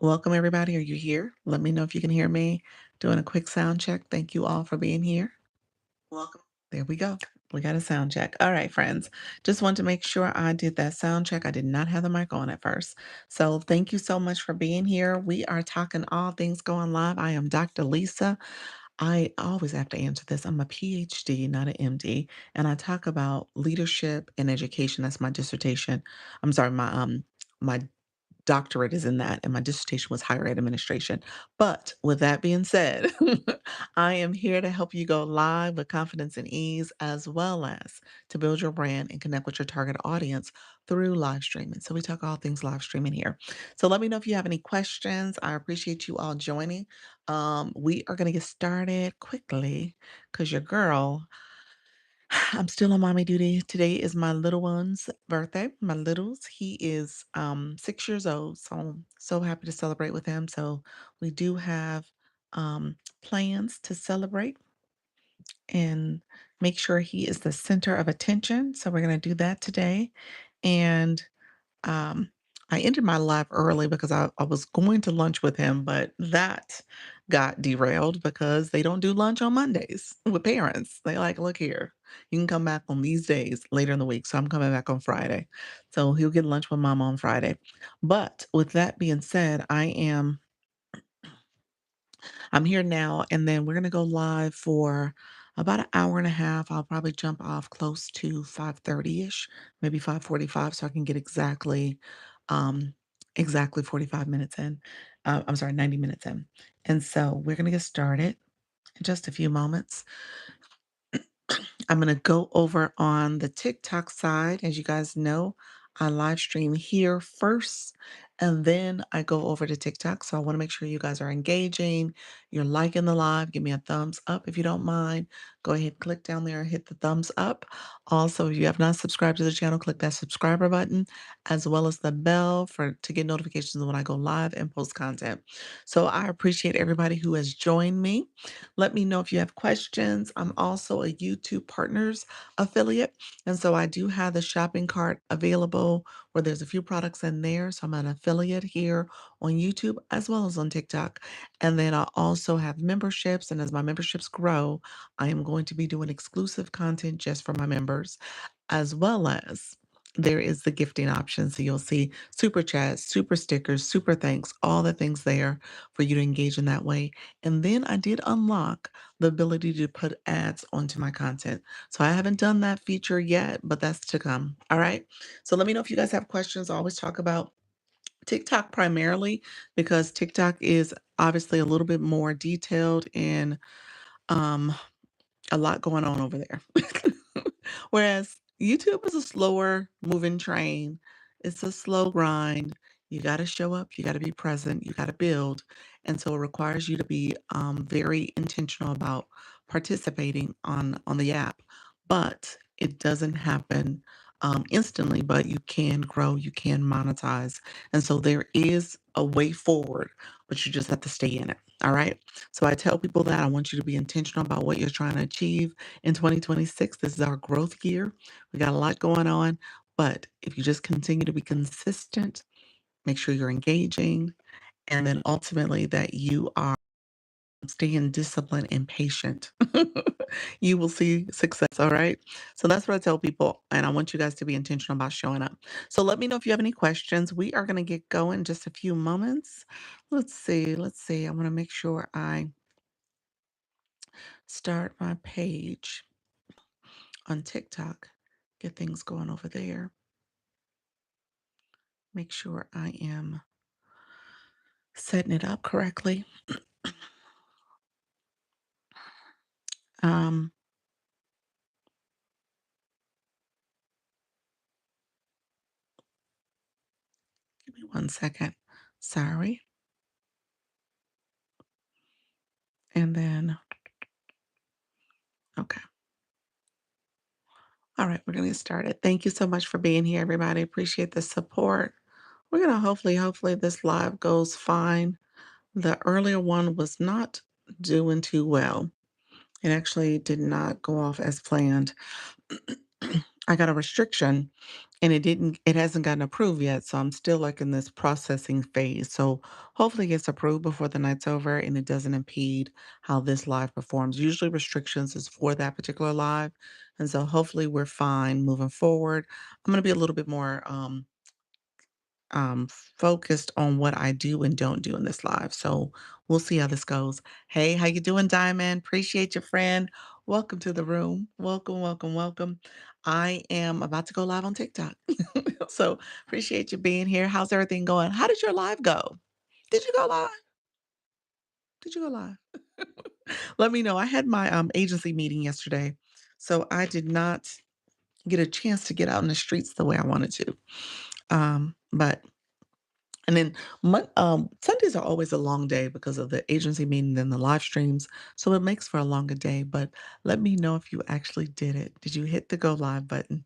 Welcome, everybody. Are you here? Let me know if you can hear me. Doing a quick sound check. Thank you all for being here. Welcome. There we go. We got a sound check. All right, friends. Just want to make sure I did that sound check. I did not have the mic on at first. So thank you so much for being here. We are talking all things going live. I am Dr. Lisa. I always have to answer this. I'm a PhD, not an MD, and I talk about leadership and education. That's my dissertation. I'm sorry, my doctorate is in that, and my dissertation was higher ed administration. But with that being said, I am here to help you go live with confidence and ease, as well as to build your brand and connect with your target audience through live streaming. So we talk all things live streaming here. So let me know if you have any questions. I appreciate you all joining. We are going to get started quickly because your girl I'm still on mommy duty. Today is my little one's birthday. My littles. He is 6 years old. So I'm so happy to celebrate with him. So we do have plans to celebrate and make sure he is the center of attention. So we're gonna do that today. And um, I ended my live early because I was going to lunch with him, but that got derailed because they don't do lunch on Mondays with parents. They like, look here, you can come back on these days later in the week. So I'm coming back on Friday. So he'll get lunch with mama on Friday. But with that being said, I'm here now, and then we're gonna go live for about an hour and a half. I'll probably jump off close to 5:30ish, maybe 5:45, so I can get um, exactly 45 minutes in. I'm sorry, 90 minutes in. And so we're gonna get started in just a few moments. I'm going to go over on the TikTok side. As you guys know, I live stream here first and then I go over to TikTok. So I want to make sure you guys are engaging. You're liking the live. Give me a thumbs up if you don't mind. Go ahead, click down there and hit the thumbs up. Also, if you have not subscribed to the channel, click that subscriber button as well as the bell to get notifications when I go live and post content. So I appreciate everybody who has joined me. Let me know if you have questions. I'm also a YouTube Partners affiliate. And so I do have the shopping cart available where there's a few products in there. So I'm an affiliate here on YouTube as well as on TikTok. And then I also have memberships. And as my memberships grow, I am going to be doing exclusive content just for my members, as well as there is the gifting option. So you'll see super chats, super stickers, super thanks, all the things there for you to engage in that way. And then I did unlock the ability to put ads onto my content. So I haven't done that feature yet, but that's to come. All right. So let me know if you guys have questions. I always talk about TikTok primarily because TikTok is obviously a little bit more detailed and um, a lot going on over there. Whereas YouTube is a slower moving train. It's a slow grind. You got to show up, you got to be present, you got to build. And so it requires you to be very intentional about participating on the app. But it doesn't happen instantly, but you can grow, you can monetize. And so there is a way forward, but you just have to stay in it. All right. So I tell people that I want you to be intentional about what you're trying to achieve in 2026. This is our growth year. We got a lot going on, but if you just continue to be consistent, make sure you're engaging, and then ultimately that you are staying disciplined and patient, you will see success. All right. So that's what I tell people. And I want you guys to be intentional about showing up. So let me know if you have any questions. We are going to get going in just a few moments. Let's see. Let's see. I want to make sure I start my page on TikTok, get things going over there. Make sure I am setting it up correctly. Um, Give me 1 second. Sorry. And then, okay. All right, we're going to get started. Thank you so much for being here, everybody. Appreciate the support. We're going to hopefully this live goes fine. The earlier one was not doing too well. It actually did not go off as planned. I got a restriction and it hasn't gotten approved yet. So I'm still like in this processing phase. So hopefully it gets approved before the night's over and it doesn't impede how this live performs. Usually restrictions is for that particular live. And so hopefully we're fine moving forward. I'm going to be a little bit more focused on what I do and don't do in this live. So we'll see how this goes. Hey, how you doing, Diamond? Appreciate your friend. Welcome to the room. Welcome, welcome, welcome. I am about to go live on TikTok. So appreciate you being here. How's everything going? How did your live go? Did you go live? Did you go live? Let me know. I had my agency meeting yesterday. So I did not get a chance to get out in the streets the way I wanted to. But And then Sundays are always a long day because of the agency meeting and the live streams. So it makes for a longer day. But let me know if you actually did it. Did you hit the go live button?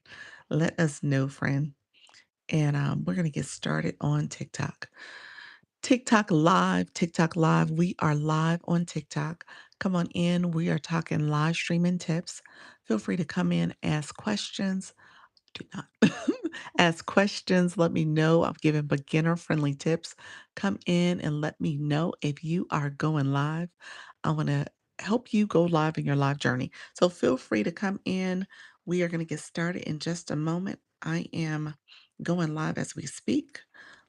Let us know, friend. And we're going to get started on TikTok. TikTok live, TikTok live. We are live on TikTok. Come on in. We are talking live streaming tips. Feel free to come in, ask questions. Do not ask questions. Let me know. I've given beginner friendly tips. Come in and let me know if you are going live. I want to help you go live in your live journey. So feel free to come in. We are going to get started in just a moment. I am going live as we speak.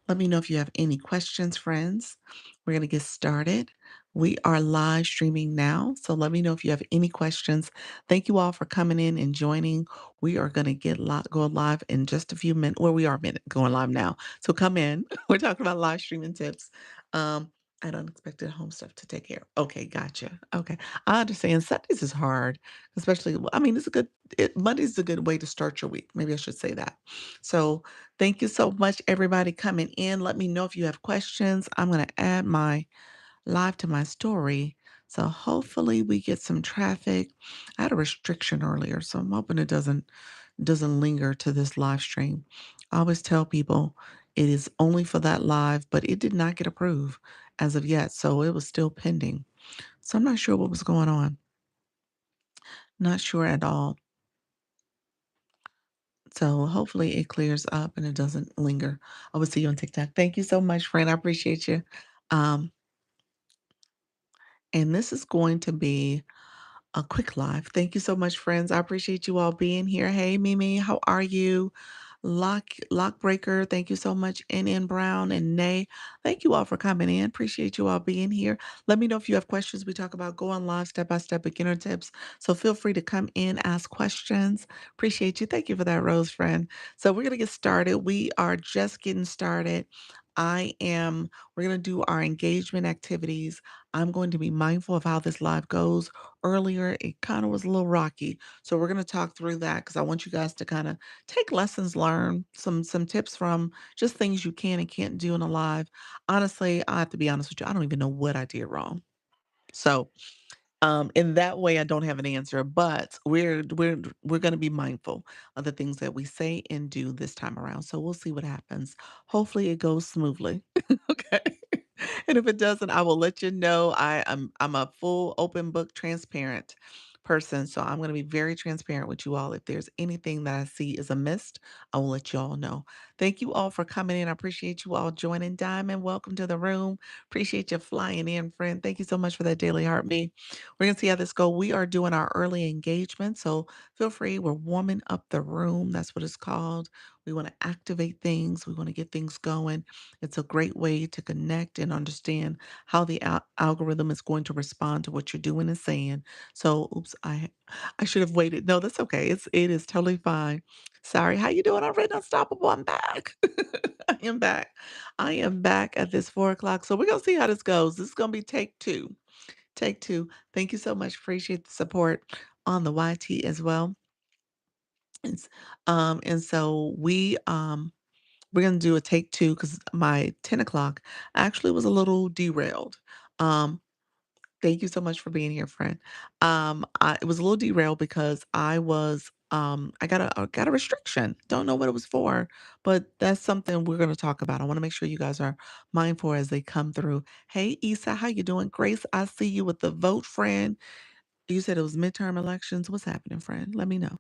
Let me know if you have any questions, friends. We're going to get started. We are live streaming now. So let me know if you have any questions. Thank you all for coming in and joining. We are going to go live in just a few minutes. Well, we are going live now. So come in. We're talking about live streaming tips. Um, and unexpected home stuff to take care of. Okay, gotcha. Okay. I understand Sundays is hard, especially, I mean, Monday's a good way to start your week. Maybe I should say that. So thank you so much, everybody coming in. Let me know if you have questions. I'm going to add my live to my story. So hopefully we get some traffic. I had a restriction earlier, so I'm hoping it doesn't linger to this live stream. I always tell people it is only for that live, but it did not get approved as of yet, so it was still pending. So I'm not sure what was going on. Not sure at all. So hopefully it clears up and it doesn't linger. I will see you on TikTok. Thank you so much, friend. I appreciate you. Um, and this is going to be a quick live. Thank you so much, friends. I appreciate you all being here. Hey, Mimi, how are you? Lockbreaker, thank you so much. NN Brown and Nay, thank you all for coming in. Appreciate you all being here. Let me know if you have questions. We talk about going live, step by step beginner tips. So feel free to come in, ask questions. Appreciate you. Thank you for that, Rose friend. So we're gonna get started. We are just getting started. We're going to do our engagement activities. I'm going to be mindful of how this live goes. Earlier, it kind of was a little rocky. So we're going to talk through that because I want you guys to kind of take lessons learned, some tips from just things you can and can't do in a live. Honestly, I have to be honest with you, I don't even know what I did wrong. So in that way, I don't have an answer, but we're going to be mindful of the things that we say and do this time around. So we'll see what happens. Hopefully, it goes smoothly. Okay. And if it doesn't, I will let you know. I'm a full open book, transparent person, so I'm going to be very transparent with you all. If there's anything that I see is amiss, I will let you all know. Thank you all for coming in. I appreciate you all joining. Diamond, welcome to the room. Appreciate you flying in, friend. Thank you so much for that daily heart me. We're gonna see how this go. We are doing our early engagement, so feel free. We're warming up the room. That's what it's called. We want to activate things. We want to get things going. It's a great way to connect and understand how the algorithm is going to respond to what you're doing and saying. So, oops, I should have waited. No, that's okay. It is totally fine. Sorry. How you doing? I'm ready unstoppable. I'm back. I am back. I am back at this 4 o'clock. So we're gonna see how this goes. This is gonna be take two. Take two. Thank you so much. Appreciate the support on the YT as well. And so we're gonna do a take two because my 10 o'clock actually was a little derailed. Um, Thank you so much for being here, friend. It was a little derailed because I got a restriction. Don't know what it was for, but that's something we're gonna talk about. I want to make sure you guys are mindful as they come through. Hey, Isa, how you doing? Grace, I see you with the vote, friend. You said it was midterm elections. What's happening, friend? Let me know.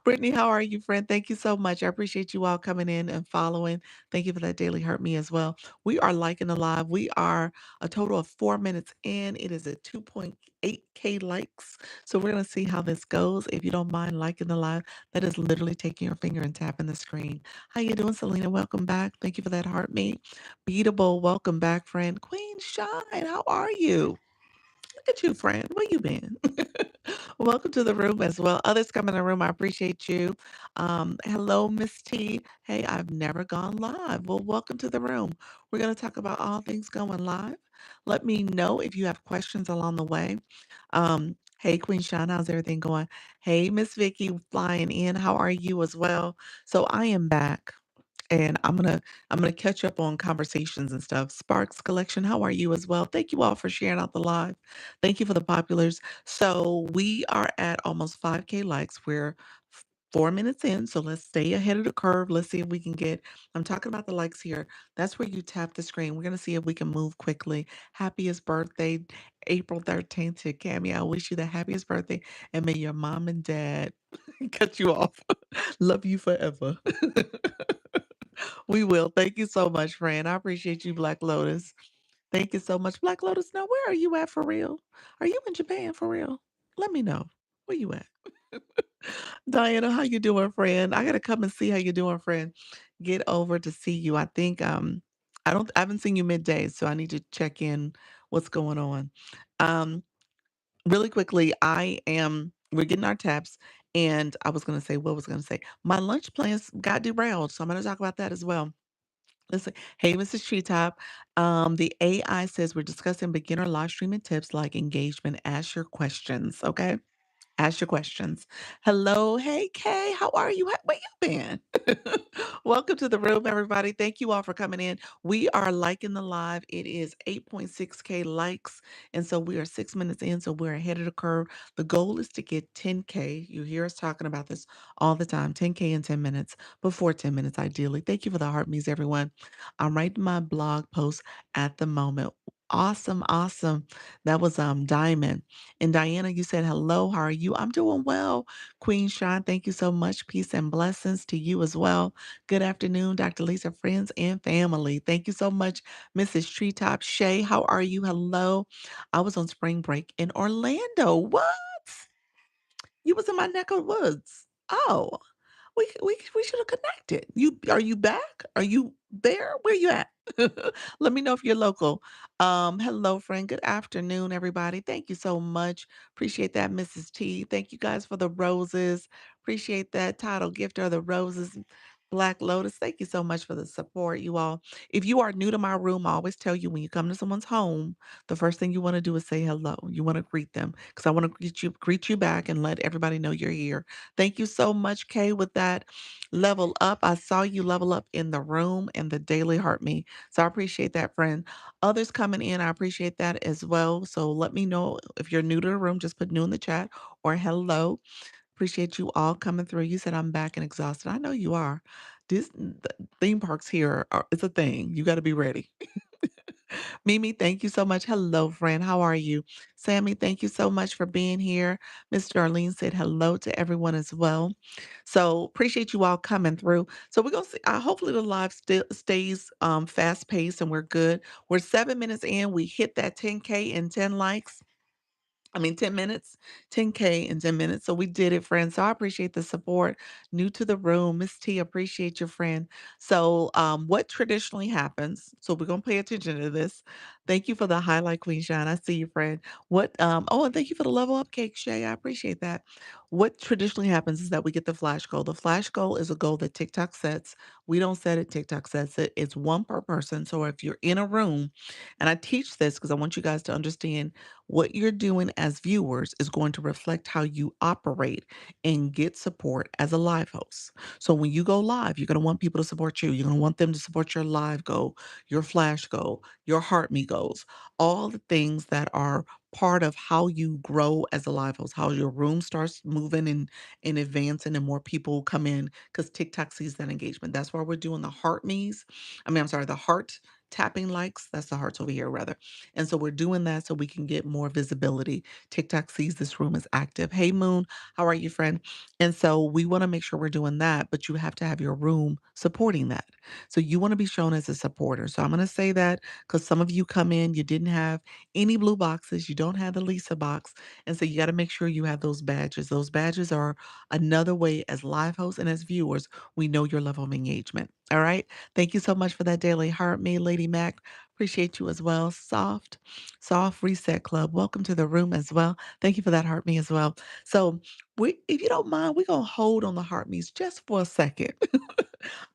Brittany, how are you, friend? Thank you so much. I appreciate you all coming in and following. Thank you for that daily hurt me as well. We are liking the live. We are a total of 4 minutes in. It is at 2.8K likes. So we're going to see how this goes. If you don't mind liking the live, that is literally taking your finger and tapping the screen. How you doing, Selena? Welcome back. Thank you for that heart me. Beatable, welcome back, friend. Queen Shine, how are you? Look at you, friend. Where you been? Welcome to the room as well. Others come in the room. I appreciate you. Hello, Miss T. Hey, I've never gone live. Well, welcome to the room. We're going to talk about all things going live. Let me know if you have questions along the way. Hey, Queen Sean, how's everything going? Hey, Miss Vicky, flying in. How are you as well? So I am back. And I'm gonna catch up on conversations and stuff. Sparks Collection, how are you as well? Thank you all for sharing out the live. Thank you for the populars. So we are at almost 5K likes. We're 4 minutes in, so let's stay ahead of the curve. Let's see if we can get. I'm talking about the likes here. That's where you tap the screen. We're gonna see if we can move quickly. Happiest birthday, April 13th to Cammy. I wish you the happiest birthday, and may your mom and dad cut you off. Love you forever. We will. Thank you so much, friend. I appreciate you, Black Lotus. Thank you so much. Black Lotus, now where are you at for real? Are you in Japan for real? Let me know. Where you at? Diana, how you doing, friend? I gotta come and see how you doing, friend. Get over to see you. I think I haven't seen you midday, so I need to check in what's going on. Um, really quickly, we're getting our taps, and I was gonna say, what was I gonna say? My lunch plans got derailed, so I'm gonna talk about that as well. Listen, hey, Mrs. Treetop. The AI says we're discussing beginner live streaming tips like engagement. Ask your questions, okay? Ask your questions. Hello, hey Kay, how are you? Where you been? Welcome to the room, everybody. Thank you all for coming in. We are liking the live. It is 8.6K likes, and so we are 6 minutes in, so we're ahead of the curve. The goal is to get 10K. You hear us talking about this all the time. 10K in 10 minutes, before 10 minutes, ideally. Thank you for the heart me's, everyone. I'm writing my blog post at the moment. Awesome, awesome. That was Diamond. And Diana, you said, hello, how are you? I'm doing well. Queen Sean, thank you so much. Peace and blessings to you as well. Good afternoon, Dr. Lisa, friends and family. Thank you so much, Mrs. Treetop Shay. How are you? Hello. I was on spring break in Orlando. What? You was in my neck of the woods. Oh, we should have connected. Are you back? Are you there? Where you at? Let me know if you're local. Hello, friend. Good afternoon, everybody. Thank you so much. Appreciate that, Mrs. T. Thank you guys for the roses. Appreciate that title gifter of the roses. Black Lotus, thank you so much for the support, you all. If you are new to my room, I always tell you when you come to someone's home, the first thing you want to do is say hello. You want to greet them because I want to greet you back and let everybody know you're here. Thank you so much, Kay, with that level up. I saw you level up in the room and the daily heart me. So I appreciate that, friend. Others coming in, I appreciate that as well. So let me know if you're new to the room, just put new in the chat or hello. Appreciate you all coming through. You said I'm back and exhausted. I know you are. Theme parks here are it's a thing. You got to be ready. Mimi, thank you so much. Hello, friend. How are you? Sammy, thank you so much for being here. Mr. Darlene said hello to everyone as well. So appreciate you all coming through. So we're gonna see. Hopefully the live still stays fast paced and we're good. We're 7 minutes in. We hit that 10K and 10 likes. 10 minutes, 10K in 10 minutes. So we did it, friend. So I appreciate the support. New to the room, Miss T, appreciate your friend. So what traditionally happens, so we're gonna pay attention to this. Thank you for the highlight, Queen Shine. I see you, friend. And thank you for the level up cake, Shay. I appreciate that. What traditionally happens is that we get the flash goal. The flash goal is a goal that TikTok sets. We don't set it, TikTok sets it. It's one per person. So if you're in a room, and I teach this because I want you guys to understand what you're doing as viewers is going to reflect how you operate and get support as a live host. So when you go live, you're going to want people to support you. You're going to want them to support your live goal, your flash goal, your heart me goals, all the things that are part of how you grow as a live host, how your room starts moving and advancing and more people come in because TikTok sees that engagement. That's why we're doing the heart me's. I'm sorry, the heart tapping likes. That's the hearts over here, rather. And so we're doing that so we can get more visibility. TikTok sees this room as active. Hey, Moon, how are you, friend? And so we want to make sure we're doing that, but you have to have your room supporting that. So you want to be shown as a supporter. So I'm going to say that because some of you come in, you didn't have any blue boxes, you don't have the Lisa box. And so you got to make sure you have those badges. Those badges are another way as live hosts and as viewers, we know your level of engagement. All right. Thank you so much for that daily heart, me, Lady Mac. Appreciate you as well. Soft Reset Club. Welcome to the room as well. Thank you for that heart me as well. So if you don't mind, we're gonna hold on the heart me's just for a second.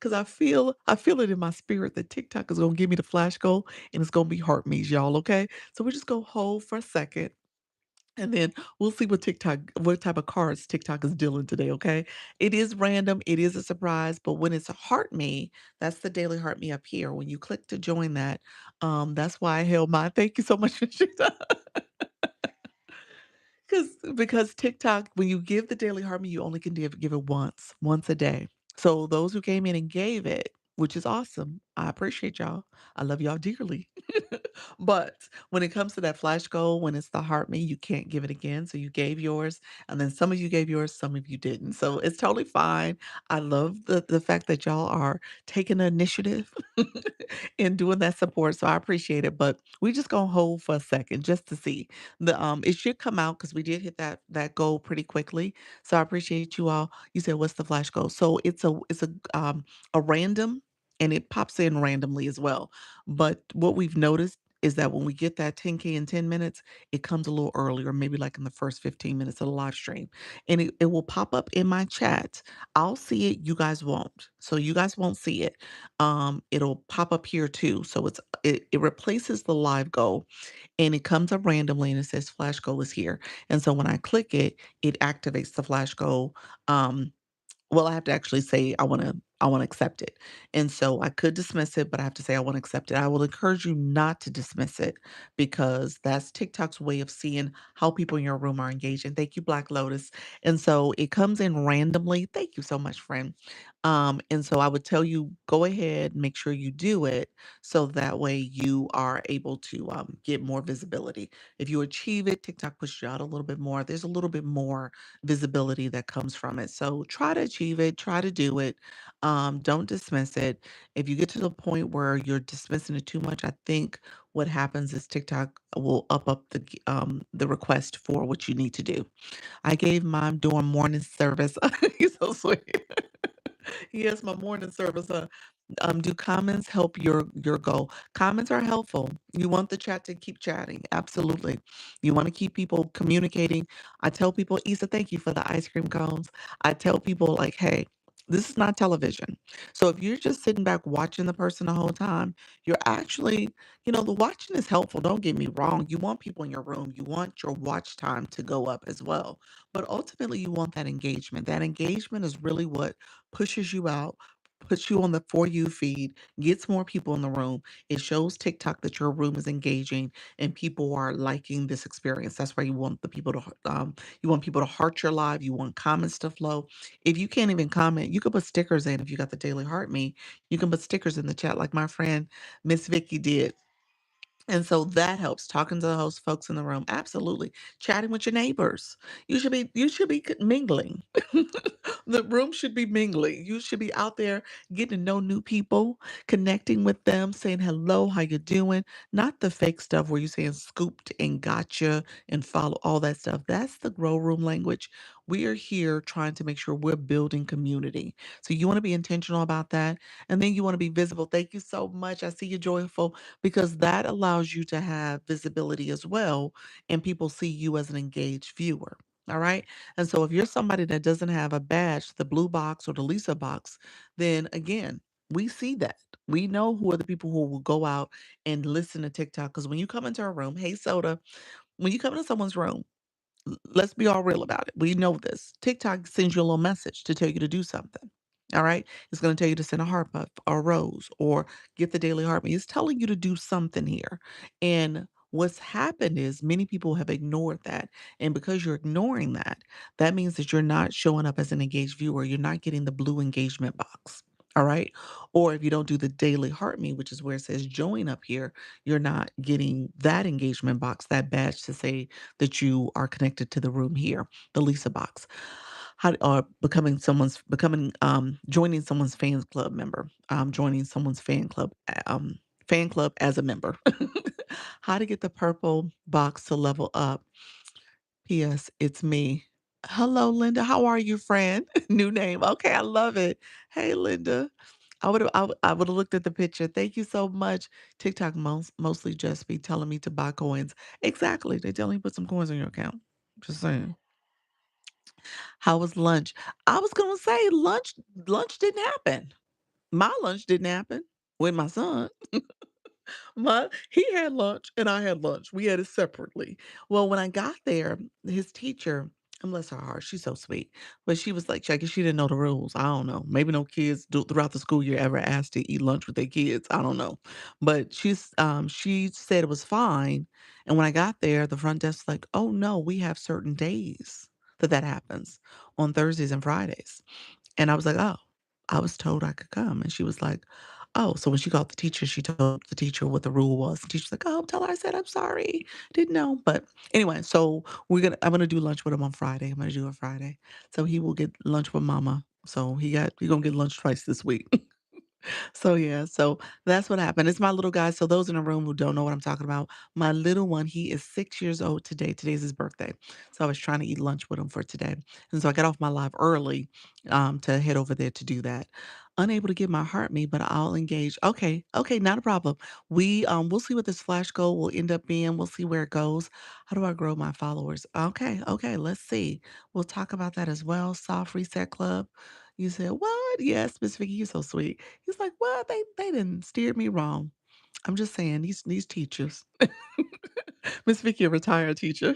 Cause I feel it in my spirit that TikTok is gonna give me the flash goal and it's gonna be heart me's, y'all. Okay. So we're just gonna hold for a second. And then we'll see what type of cards TikTok is dealing today, okay? It is random, it is a surprise, but when it's a heart me, that's the daily heart me up here. When you click to join that, that's why I held mine. Thank you so much, Rashida. Because TikTok, when you give the daily harmony, you only can give it once a day. So those who came in and gave it, which is awesome, I appreciate y'all. I love y'all dearly. But when it comes to that flash goal, when it's the heart me, you can't give it again. So you gave yours, and then some of you gave yours, some of you didn't. So it's totally fine. I love the fact that y'all are taking the initiative and doing that support. So I appreciate it. But we just gonna hold for a second just to see. It should come out because we did hit that goal pretty quickly. So I appreciate you all. You said what's the flash goal? So it's a random and it pops in randomly as well. But what we've noticed is that when we get that 10K in 10 minutes, it comes a little earlier, maybe like in the first 15 minutes of the live stream. And it will pop up in my chat. I'll see it, you guys won't. So you guys won't see it. It'll pop up here too. So it replaces the live goal and it comes up randomly and it says flash goal is here. And so when I click it, it activates the flash goal. Well, I have to actually say I wanna accept it. And so I could dismiss it, but I have to say I wanna accept it. I will encourage you not to dismiss it because that's TikTok's way of seeing how people in your room are engaging. Thank you, Black Lotus. And so it comes in randomly. Thank you so much, friend. And so I would tell you, go ahead, make sure you do it so that way you are able to get more visibility. If you achieve it, TikTok pushes you out a little bit more. There's a little bit more visibility that comes from it. So try to achieve it, try to do it. Don't dismiss it. If you get to the point where you're dismissing it too much, I think what happens is TikTok will up the request for what you need to do. I gave mine during morning service. He's so sweet. Yes, my morning service. Do comments help your goal? Comments are helpful. You want the chat to keep chatting. Absolutely. You want to keep people communicating. I tell people, Issa, thank you for the ice cream cones. I tell people like, hey, this is not television. So if you're just sitting back watching the person the whole time, you're actually, the watching is helpful. Don't get me wrong. You want people in your room. You want your watch time to go up as well. But ultimately, you want that engagement. That engagement is really what pushes you out, puts you on the For You feed, gets more people in the room. It shows TikTok that your room is engaging and people are liking this experience. That's why you want people to heart your live. You want comments to flow. If you can't even comment, you can put stickers in. If you got the Daily Heart Me, you can put stickers in the chat like my friend Miss Vicky did. And so that helps talking to the host folks in the room. Absolutely. Chatting with your neighbors. You should be mingling. The room should be mingling. You should be out there getting to know new people, connecting with them, saying hello, how you doing? Not the fake stuff where you're saying scooped and gotcha and follow all that stuff. That's the grow room language. We are here trying to make sure we're building community. So you want to be intentional about that. And then you want to be visible. Thank you so much. I see you joyful because that allows you to have visibility as well, and people see you as an engaged viewer. All right. And so if you're somebody that doesn't have a badge, the blue box or the Lisa box, then again, we see that. We know who are the people who will go out and listen to TikTok. Because when you come into a room, hey, Soda, when you come into someone's room, let's be all real about it. We know this. TikTok sends you a little message to tell you to do something. All right. It's going to tell you to send a heart puff or a rose or get the daily heart. It's telling you to do something here. And what's happened is many people have ignored that. And because you're ignoring that, that means that you're not showing up as an engaged viewer. You're not getting the blue engagement box. All right. Or if you don't do the daily heart me, which is where it says join up here, you're not getting that engagement box, that badge to say that you are connected to the room here, the Lisa box. How or joining someone's fans club member, joining someone's fan club as a member. How to get the purple box to level up. P.S. It's me. Hello, Linda. How are you, friend? New name. Okay, I love it. Hey, Linda. I would have looked at the picture. Thank you so much. TikTok mostly just be telling me to buy coins. Exactly. They telling you put some coins in your account. Just saying. How was lunch? I was gonna say lunch didn't happen. My lunch didn't happen with my son. He had lunch and I had lunch. We had it separately. Well, when I got there, his teacher, and bless her heart, she's so sweet. But she was like, I guess she didn't know the rules. I don't know. Maybe no kids throughout the school year ever asked to eat lunch with their kids. I don't know. But she said it was fine. And when I got there, the front desk was like, oh no, we have certain days that happens on Thursdays and Fridays. And I was like, "Oh." I was told I could come, and she was like, "Oh." So when she called the teacher, she told the teacher what the rule was. The teacher's like, "Oh, tell her I said I'm sorry. Didn't know." But anyway, so I'm gonna do lunch with him on Friday. I'm gonna do it Friday. So he will get lunch with mama. So he gonna get lunch twice this week. So yeah, so that's what happened. It's my little guy. So those in the room who don't know what I'm talking about, my little one, he is 6 years old today. Today's his birthday. So I was trying to eat lunch with him for today. And so I got off my live early to head over there to do that. Unable to get my heart me, but I'll engage. Okay, okay, not a problem. We'll see what this flash goal will end up being. We'll see where it goes. How do I grow my followers? Okay, okay, let's see. We'll talk about that as well. Soft Reset Club. You said, what? Yes, Miss Vicky, you're so sweet. He's like, "Well, they didn't steer me wrong." I'm just saying these teachers. Miss Vicky, a retired teacher.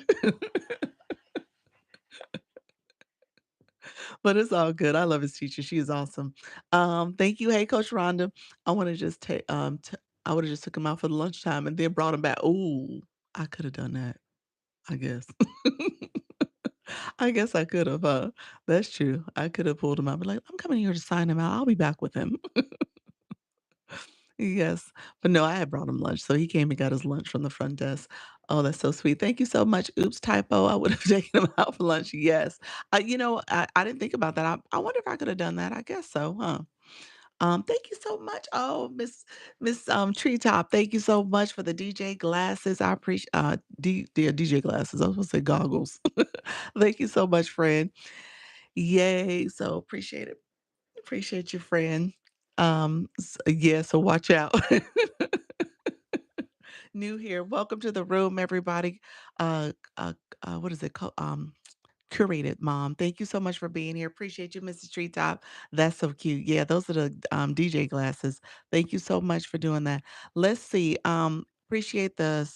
But it's all good. I love his teacher. She is awesome. Thank you. Hey, Coach Rhonda. I wanna just take I would have just took him out for the lunchtime and then brought him back. Ooh, I could have done that, I guess. I guess I could have, that's true. I could have pulled him out, but like, I'm coming here to sign him out. I'll be back with him. Yes, but no, I had brought him lunch, so he came and got his lunch from the front desk. Oh, that's so sweet. Thank you so much. Oops, typo. I would have taken him out for lunch. Yes. I didn't think about that. I wonder if I could have done that. I guess so, huh? Thank you so much. Oh, Miss Treetop, thank you so much for the DJ glasses. I appreciate the DJ glasses. I was gonna say goggles. Thank you so much, friend. Yay. So appreciate it. Appreciate you, friend. Yeah, so watch out. New here. Welcome to the room, everybody. What is it called? Curated mom. Thank you so much for being here. Appreciate you, Mrs. Treetop. That's so cute. Yeah, those are the DJ glasses. Thank you so much for doing that. Let's see. Appreciate the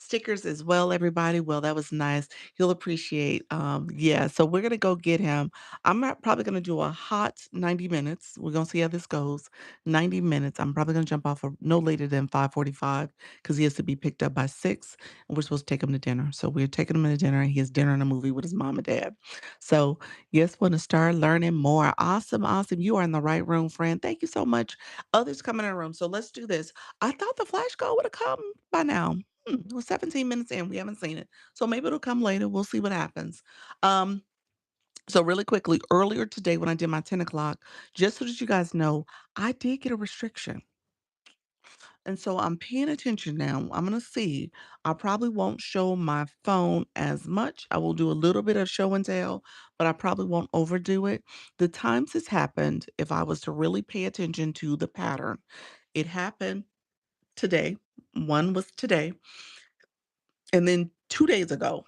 stickers as well, everybody. Well, that was nice. You'll appreciate. Yeah, so we're gonna go get him. I'm not probably gonna do a hot 90 minutes. We're gonna see how this goes. 90 minutes. I'm probably gonna jump off of no later than 5:45 because he has to be picked up by 6 and we're supposed to take him to dinner. So we're taking him to dinner and he has dinner and a movie with his mom and dad. So yes, want to start learning more. Awesome, awesome. You are in the right room, friend. Thank you so much. Others coming in the room. So let's do this. I thought the flash code would have come by now. We're 17 minutes in. We haven't seen it. So maybe it'll come later. We'll see what happens. Um, so really quickly, earlier today when I did my 10 o'clock, just so that you guys know, I did get a restriction. And so I'm paying attention now. I'm gonna see. I probably won't show my phone as much. I will do a little bit of show and tell, but I probably won't overdo it. The times this happened, if I was to really pay attention to the pattern, it happened today. One was today, and then 2 days ago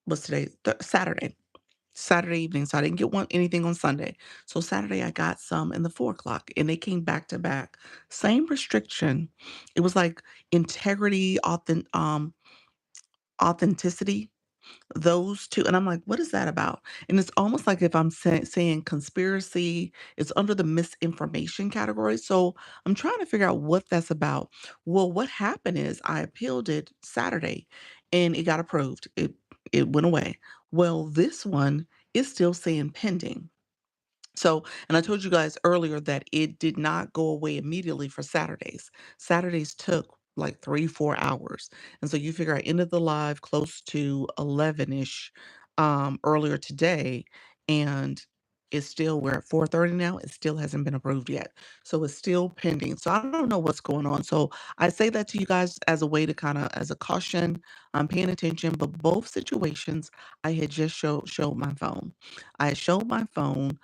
was today, Saturday. Saturday evening, so I didn't get anything on Sunday. So Saturday, I got some in the 4 o'clock, and they came back to back. Same restriction. It was like integrity, authenticity, those 2, and I'm like, "What is that about?" And it's almost like if I'm saying conspiracy, it's under the misinformation category, so I'm trying to figure out what that's about. Well, what happened is I appealed it Saturday, and it got approved. It went away. Well, this one is still saying pending. So, and I told you guys earlier that it did not go away immediately for Saturdays. Saturdays took like 3, 4 hours. And so you figure I ended the live close to 11-ish earlier today. And it's still, we're at 4:30 now. It still hasn't been approved yet. So it's still pending. So I don't know what's going on. So I say that to you guys as a way to kind of, as a caution, I'm paying attention. But both situations, I had just showed my phone. I had showed my phone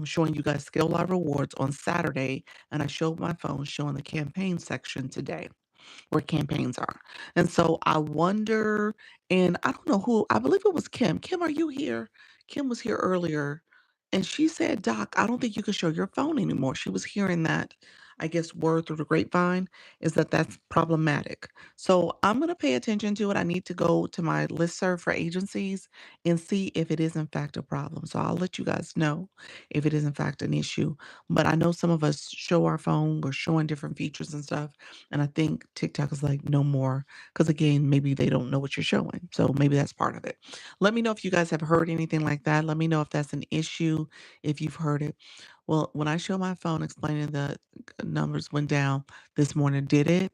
showing you guys Skill Live rewards on Saturday, and I showed my phone showing the campaign section today where campaigns are. And so I wonder, and I don't know who, I believe it was Kim. Kim, are you here? Kim was here earlier, and she said, Doc, I don't think you can show your phone anymore. She was hearing that, I guess, word through the grapevine is that that's problematic. So I'm going to pay attention to it. I need to go to my listserv for agencies and see if it is in fact a problem. So I'll let you guys know if it is in fact an issue. But I know some of us show our phone, we're showing different features and stuff, and I think TikTok is like, no more, because again, maybe they don't know what you're showing. So maybe that's part of it. Let me know if you guys have heard anything like that. Let me know if that's an issue, if you've heard it. Well, when I show my phone explaining the numbers went down this morning, did it?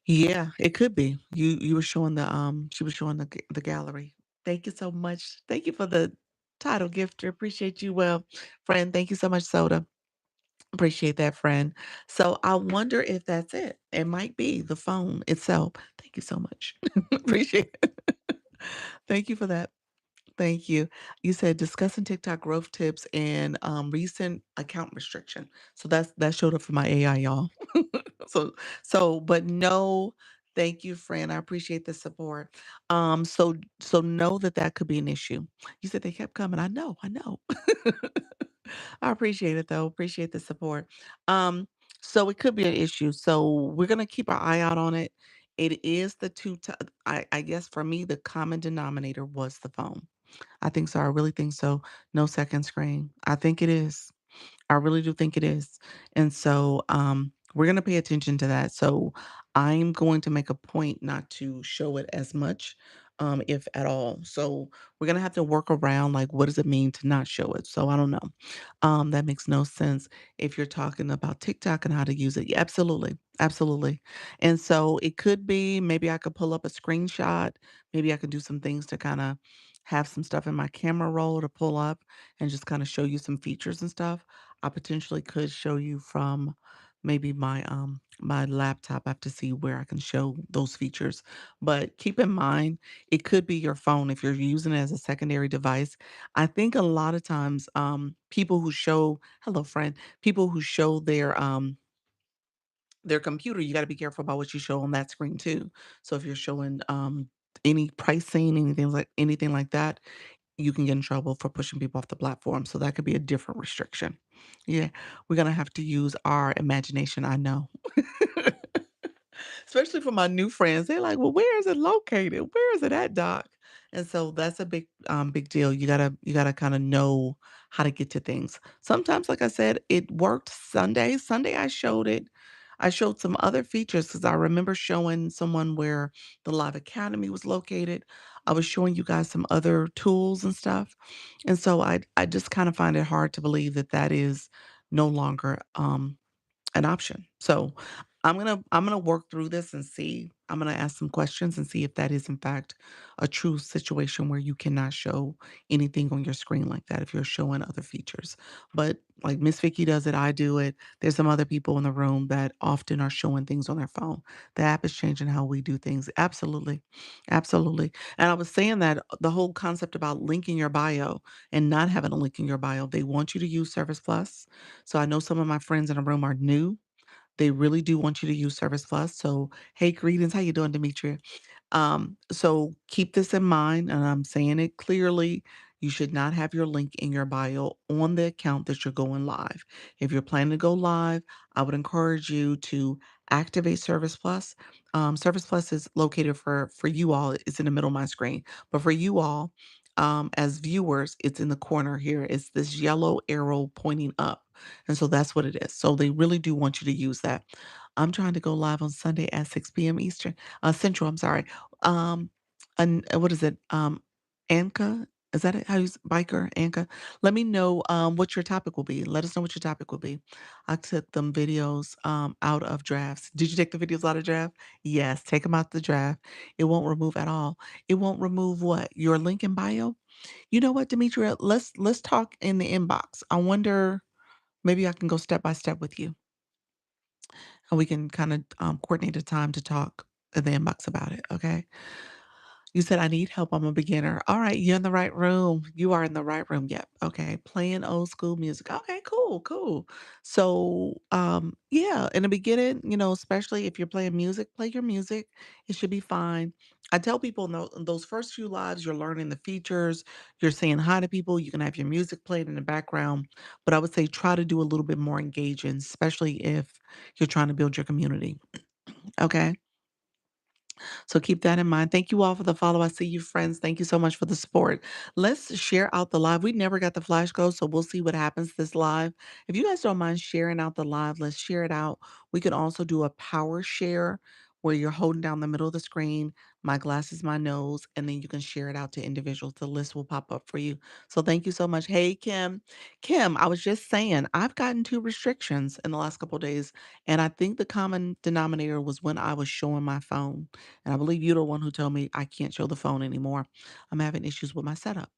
Yeah, it could be. You were showing the she was showing the gallery. Thank you so much. Thank you for the title gifter. Appreciate you. Well, friend, thank you so much, Soda. Appreciate that, friend. So I wonder if that's it. It might be the phone itself. Thank you so much. Appreciate it. Thank you for that. Thank you. You said discussing TikTok growth tips and recent account restriction. So that showed up for my AI, y'all. so but no, thank you, friend. I appreciate the support. So know that that could be an issue. You said they kept coming. I know. I appreciate it though. Appreciate the support. Um, so it could be an issue. So we're gonna keep our eye out on it. It is the I guess for me, the common denominator was the phone. I think so. I really think so. No second screen. I think it is. I really do think it is. And so we're going to pay attention to that. So I'm going to make a point not to show it as much, if at all. So we're going to have to work around like, what does it mean to not show it? So I don't know. That makes no sense if you're talking about TikTok and how to use it. Yeah, absolutely. Absolutely. And so it could be maybe I could pull up a screenshot. Maybe I could do some things to kind of have some stuff in my camera roll to pull up and just kind of show you some features and stuff. I potentially could show you from maybe my laptop. I have to see where I can show those features. But keep in mind, it could be your phone if you're using it as a secondary device. I think a lot of times people who show hello friend, people who show their computer, you got to be careful about what you show on that screen too. So if you're showing any pricing, anything like that, you can get in trouble for pushing people off the platform, so that could be a different restriction. Yeah, we're gonna have to use our imagination, I know. Especially for my new friends, they're like, "Well, where is it located? Where is it at, doc?" And so that's a big deal. You gotta kinda know how to get to things. Sometimes, like I said, it worked Sunday. Sunday, I showed it. I showed some other features because I remember showing someone where the Live Academy was located. I was showing you guys some other tools and stuff. And so I just kinda find it hard to believe that that is no longer, an option. So I'm gonna work through this and see. I'm gonna ask some questions and see if that is in fact a true situation where you cannot show anything on your screen like that if you're showing other features. But like Miss Vicky does it, I do it. There's some other people in the room that often are showing things on their phone. The app is changing how we do things. Absolutely. Absolutely. And I was saying that the whole concept about linking your bio and not having a link in your bio, they want you to use Service Plus. So I know some of my friends in the room are new. They really do want you to use Service Plus. So, hey, greetings. How you doing, Demetria? So keep this in mind, and I'm saying it clearly. You should not have your link in your bio on the account that you're going live. If you're planning to go live, I would encourage you to activate Service Plus. Service Plus is located for you all. It's in the middle of my screen, but for you all, as viewers, it's in the corner here. It's this yellow arrow pointing up, and so that's what it is. So they really do want you to use that. I'm trying to go live on Sunday at 6 p.m. Eastern. Central, I'm sorry. Um, and what is it? Anka? Is that it? How you biker, Anka? Let me know what your topic will be. Let us know what your topic will be. I took them videos out of drafts. Did you take the videos out of draft? Yes, take them out the draft. It won't remove at all. It won't remove what? Your link in bio? You know what, Demetria? Let's talk in the inbox. I wonder maybe I can go step by step with you and we can kind of coordinate a time to talk in the inbox about it. Okay. You said, "I need help, I'm a beginner." Alright, you're in the right room. You are in the right room, yep, okay. Playing old school music. Okay, cool, cool. So, yeah, in the beginning, especially if you're playing music, play your music. It should be fine. I tell people in those first few lives, you're learning the features, you're saying hi to people, you can have your music played in the background, but I would say try to do a little bit more engaging, especially if you're trying to build your community, okay? So keep that in mind. Thank you all for the follow. I see you, friends. Thank you so much for the support. Let's share out the live. We never got the flash code, so we'll see what happens this live. If you guys don't mind sharing out the live, let's share it out. We can also do a power share where you're holding down the middle of the screen, my glasses, my nose, and then you can share it out to individuals. The list will pop up for you. So thank you so much. Hey, Kim. Kim, I was just saying, I've gotten 2 restrictions in the last couple of days, and I think the common denominator was when I was showing my phone. And I believe you're the one who told me I can't show the phone anymore. I'm having issues with my setup.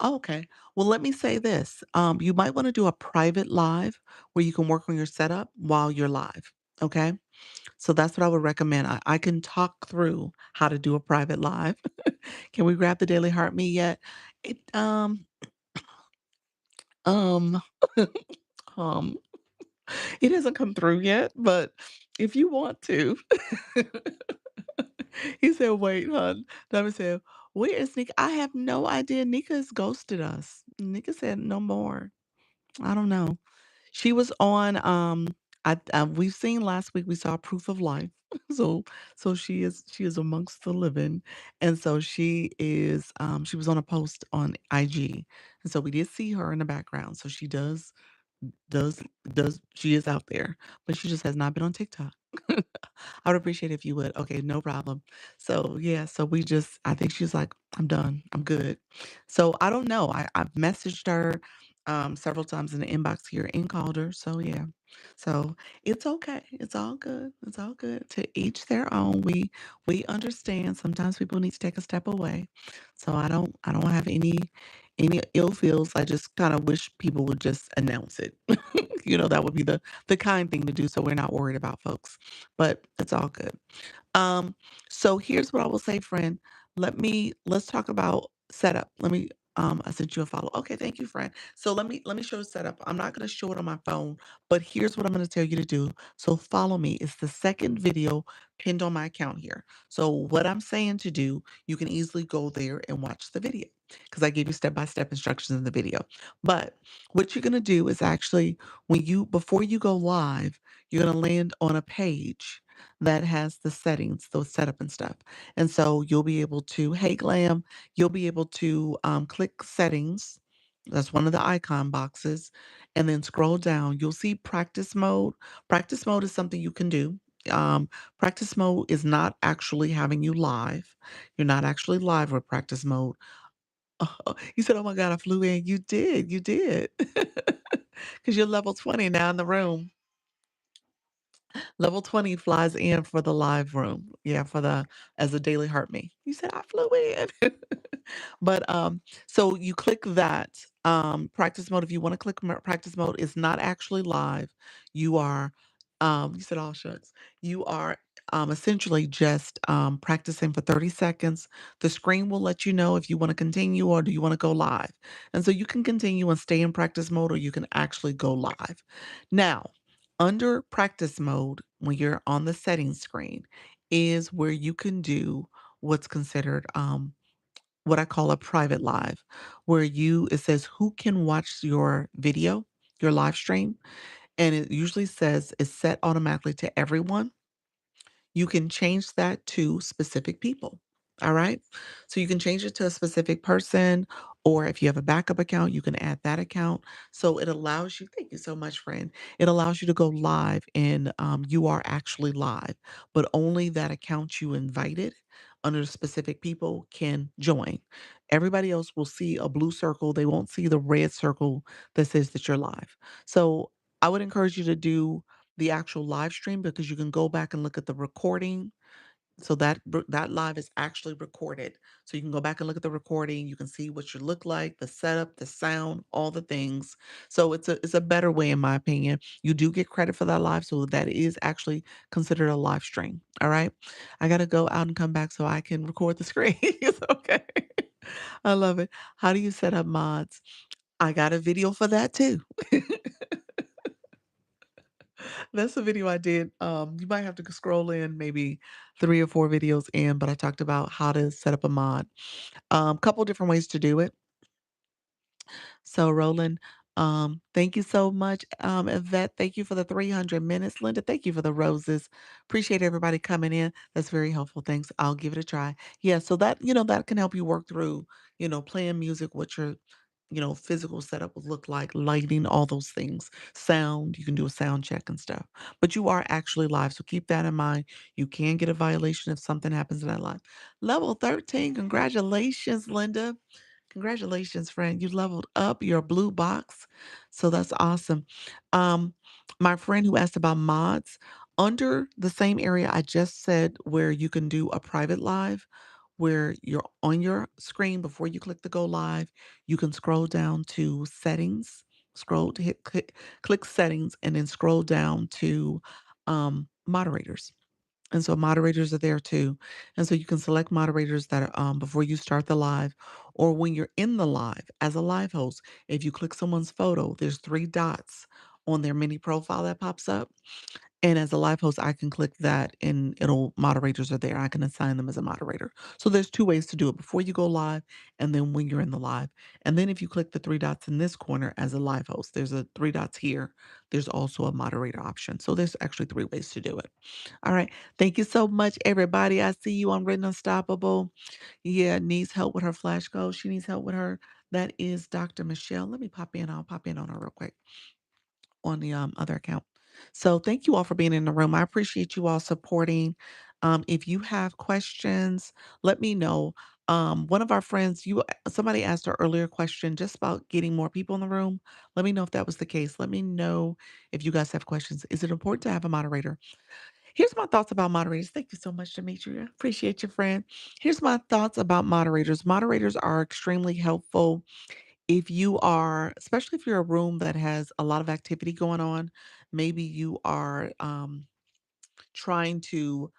Oh, okay. Well, let me say this. You might want to do a private live where you can work on your setup while you're live. Okay. So that's what I would recommend. I can talk through how to do a private live. Can we grab the Daily Heart Me yet? It um um it hasn't come through yet, but if you want to. He said, "Wait, hon." Devin said, "Where is Nika?" I have no idea. Nika has ghosted us. Nika said no more. I don't know. She was on, we've seen last week, we saw Proof of Life. So she is amongst the living. And so she was on a post on IG. And so we did see her in the background. So she does she is out there, but she just has not been on TikTok. I would appreciate if you would. Okay, no problem. So yeah, so I think she's like, I'm done. I'm good. So I don't know. I've messaged her several times in the inbox here and called her. So yeah. So it's okay. It's all good. It's all good. To each their own. We understand sometimes people need to take a step away. So I don't have any ill feels. I just kind of wish people would just announce it. That would be the kind thing to do so we're not worried about folks. But it's all good. Um, so here's what I will say, friend. Let's talk about setup. I sent you a follow. Okay, thank you, friend. So let me show the setup. I'm not gonna show it on my phone, but here's what I'm gonna tell you to do. So follow me. It's the second video pinned on my account here. So what I'm saying to do, you can easily go there and watch the video because I gave you step-by-step instructions in the video. But what you're gonna do is actually before you go live, you're gonna land on a page that has the settings, those setup and stuff. And so you'll be able to, hey, Glam, you'll be able to click settings. That's one of the icon boxes. And then scroll down. You'll see practice mode. Practice mode is something you can do. Practice mode is not actually having you live. You're not actually live with practice mode. You said, oh my God, I flew in. You did. You did. Because you're level 20 now in the room. Level 20 flies in for the live room. Yeah, as a daily heart me. You said I flew in. But, so you click that, practice mode. If you wanna click practice mode, it's not actually live. You are, you said, "All shucks." You are, essentially just, practicing for 30 seconds. The screen will let you know if you wanna continue or do you wanna go live. And so you can continue and stay in practice mode, or you can actually go live. Now, under practice mode, when you're on the settings screen, is where you can do what's considered, what I call a private live, where it says who can watch your video, your live stream, and it usually says it's set automatically to everyone. You can change that to specific people. All right. So you can change it to a specific person, or if you have a backup account, you can add that account. So it allows you, thank you so much, friend. It allows you to go live and you are actually live, but only that account you invited. under specific people can join. Everybody else will see a blue circle. They won't see the red circle that says that you're live. So I would encourage you to do the actual live stream because you can go back and look at the recording, so that live is actually recorded. So you can go back and look at the recording. You can see what you look like, the setup, the sound, all the things. So it's a better way, in my opinion. You do get credit for that live, so that is actually considered a live stream. All right. I gotta go out and come back so I can record the screen. It's okay. I love it. How do you set up mods? I got a video for that too. That's the video I did. You might have to scroll in maybe 3 or 4 videos in, but I talked about how to set up a mod. Couple different ways to do it. So, Roland, thank you so much. Yvette, thank you for the 300 minutes. Linda, thank you for the roses. Appreciate everybody coming in. That's very helpful. Thanks. I'll give it a try. Yeah, so that can help you work through, playing music, what your, physical setup would look like, lighting, all those things. Sound, you can do a sound check and stuff. But you are actually live, so keep that in mind. You can get a violation if something happens in that live. Level 13, congratulations, Linda. Congratulations, friend. You leveled up your blue box. So that's awesome. Um, my friend who asked about mods, under the same area I just said where you can do a private live, where you're on your screen before you click the go live, you can scroll down to settings, scroll to click settings, and then scroll down to moderators. And so moderators are there too. And so you can select moderators that are before you start the live or when you're in the live as a live host. If you click someone's photo, there's 3 dots on their mini profile that pops up. And as a live host, I can click that and moderators are there. I can assign them as a moderator. So there's 2 ways to do it before you go live and then when you're in the live. And then if you click the 3 dots in this corner as a live host, there's a 3 dots here. There's also a moderator option. So there's actually 3 ways to do it. All right. Thank you so much, everybody. I see you on Written Unstoppable. Yeah, needs help with her flash goal. She needs help with her. That is Dr. Michelle. Let me pop in. I'll pop in on her real quick on the other account. So thank you all for being in the room. I appreciate you all supporting. If you have questions, let me know. One of our friends, somebody asked an earlier question just about getting more people in the room. Let me know if that was the case. Let me know if you guys have questions. Is it important to have a moderator? Here's my thoughts about moderators. Thank you so much, Demetria. Appreciate you, friend. Here's my thoughts about moderators. Moderators are extremely helpful if you are, especially if you're a room that has a lot of activity going on. Maybe you are trying to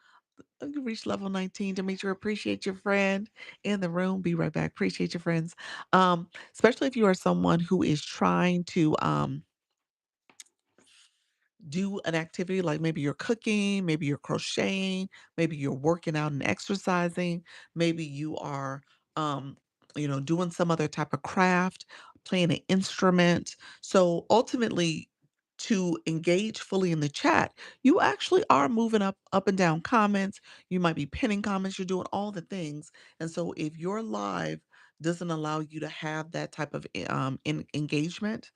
reach level 19. Demetria, appreciate your friend in the room. Be right back. Appreciate your friends. Especially if you are someone who is trying to do an activity like maybe you're cooking, maybe you're crocheting, maybe you're working out and exercising, maybe you are doing some other type of craft, playing an instrument. So ultimately to engage fully in the chat, you actually are moving up and down comments. You might be pinning comments, you're doing all the things. And so if your live doesn't allow you to have that type of engagement,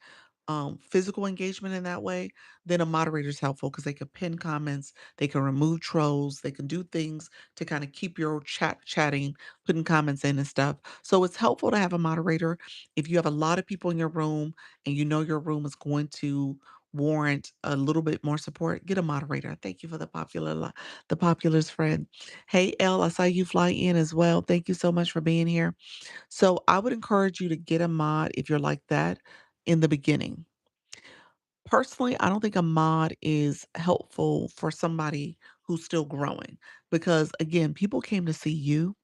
physical engagement in that way, then a moderator is helpful because they can pin comments, they can remove trolls, they can do things to kind of keep your chatting, putting comments in and stuff. So it's helpful to have a moderator. If you have a lot of people in your room and you know your room is going to warrant a little bit more support, get a moderator. Thank you for the the popular's friend. Hey Elle, I saw you fly in as well. Thank you so much for being here. So I would encourage you to get a mod if you're like that in the beginning. Personally, I don't think a mod is helpful for somebody who's still growing because, again, people came to see you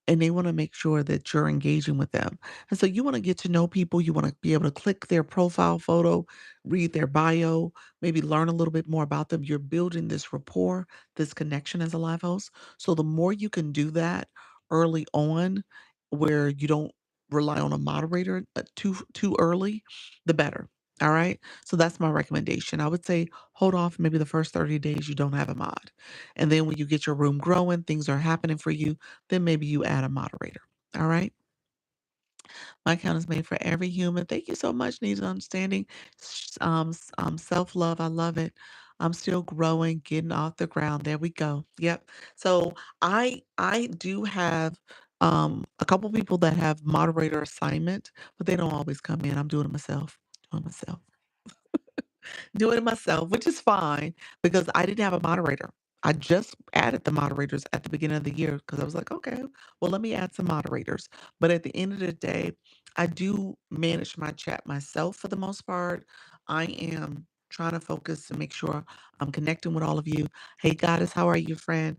and they want to make sure that you're engaging with them. And so you want to get to know people. You want to be able to click their profile photo, read their bio, maybe learn a little bit more about them. You're building this rapport, this connection as a live host. So the more you can do that early on, where you don't rely on a moderator too early, the better. All right. So that's my recommendation. I would say hold off maybe the first 30 days you don't have a mod. And then when you get your room growing, things are happening for you, then maybe you add a moderator. All right. My account is made for every human. Thank you so much, Needs Understanding. Self love. I love it. I'm still growing, getting off the ground. There we go. Yep. So I do have a couple people that have moderator assignment, but they don't always come in. I'm doing it myself. Doing it myself. Doing it myself, which is fine because I didn't have a moderator. I just added the moderators at the beginning of the year because I was like, okay, well, let me add some moderators. But at the end of the day, I do manage my chat myself for the most part. I am trying to focus and make sure I'm connecting with all of you. Hey, Goddess, how are you, friend?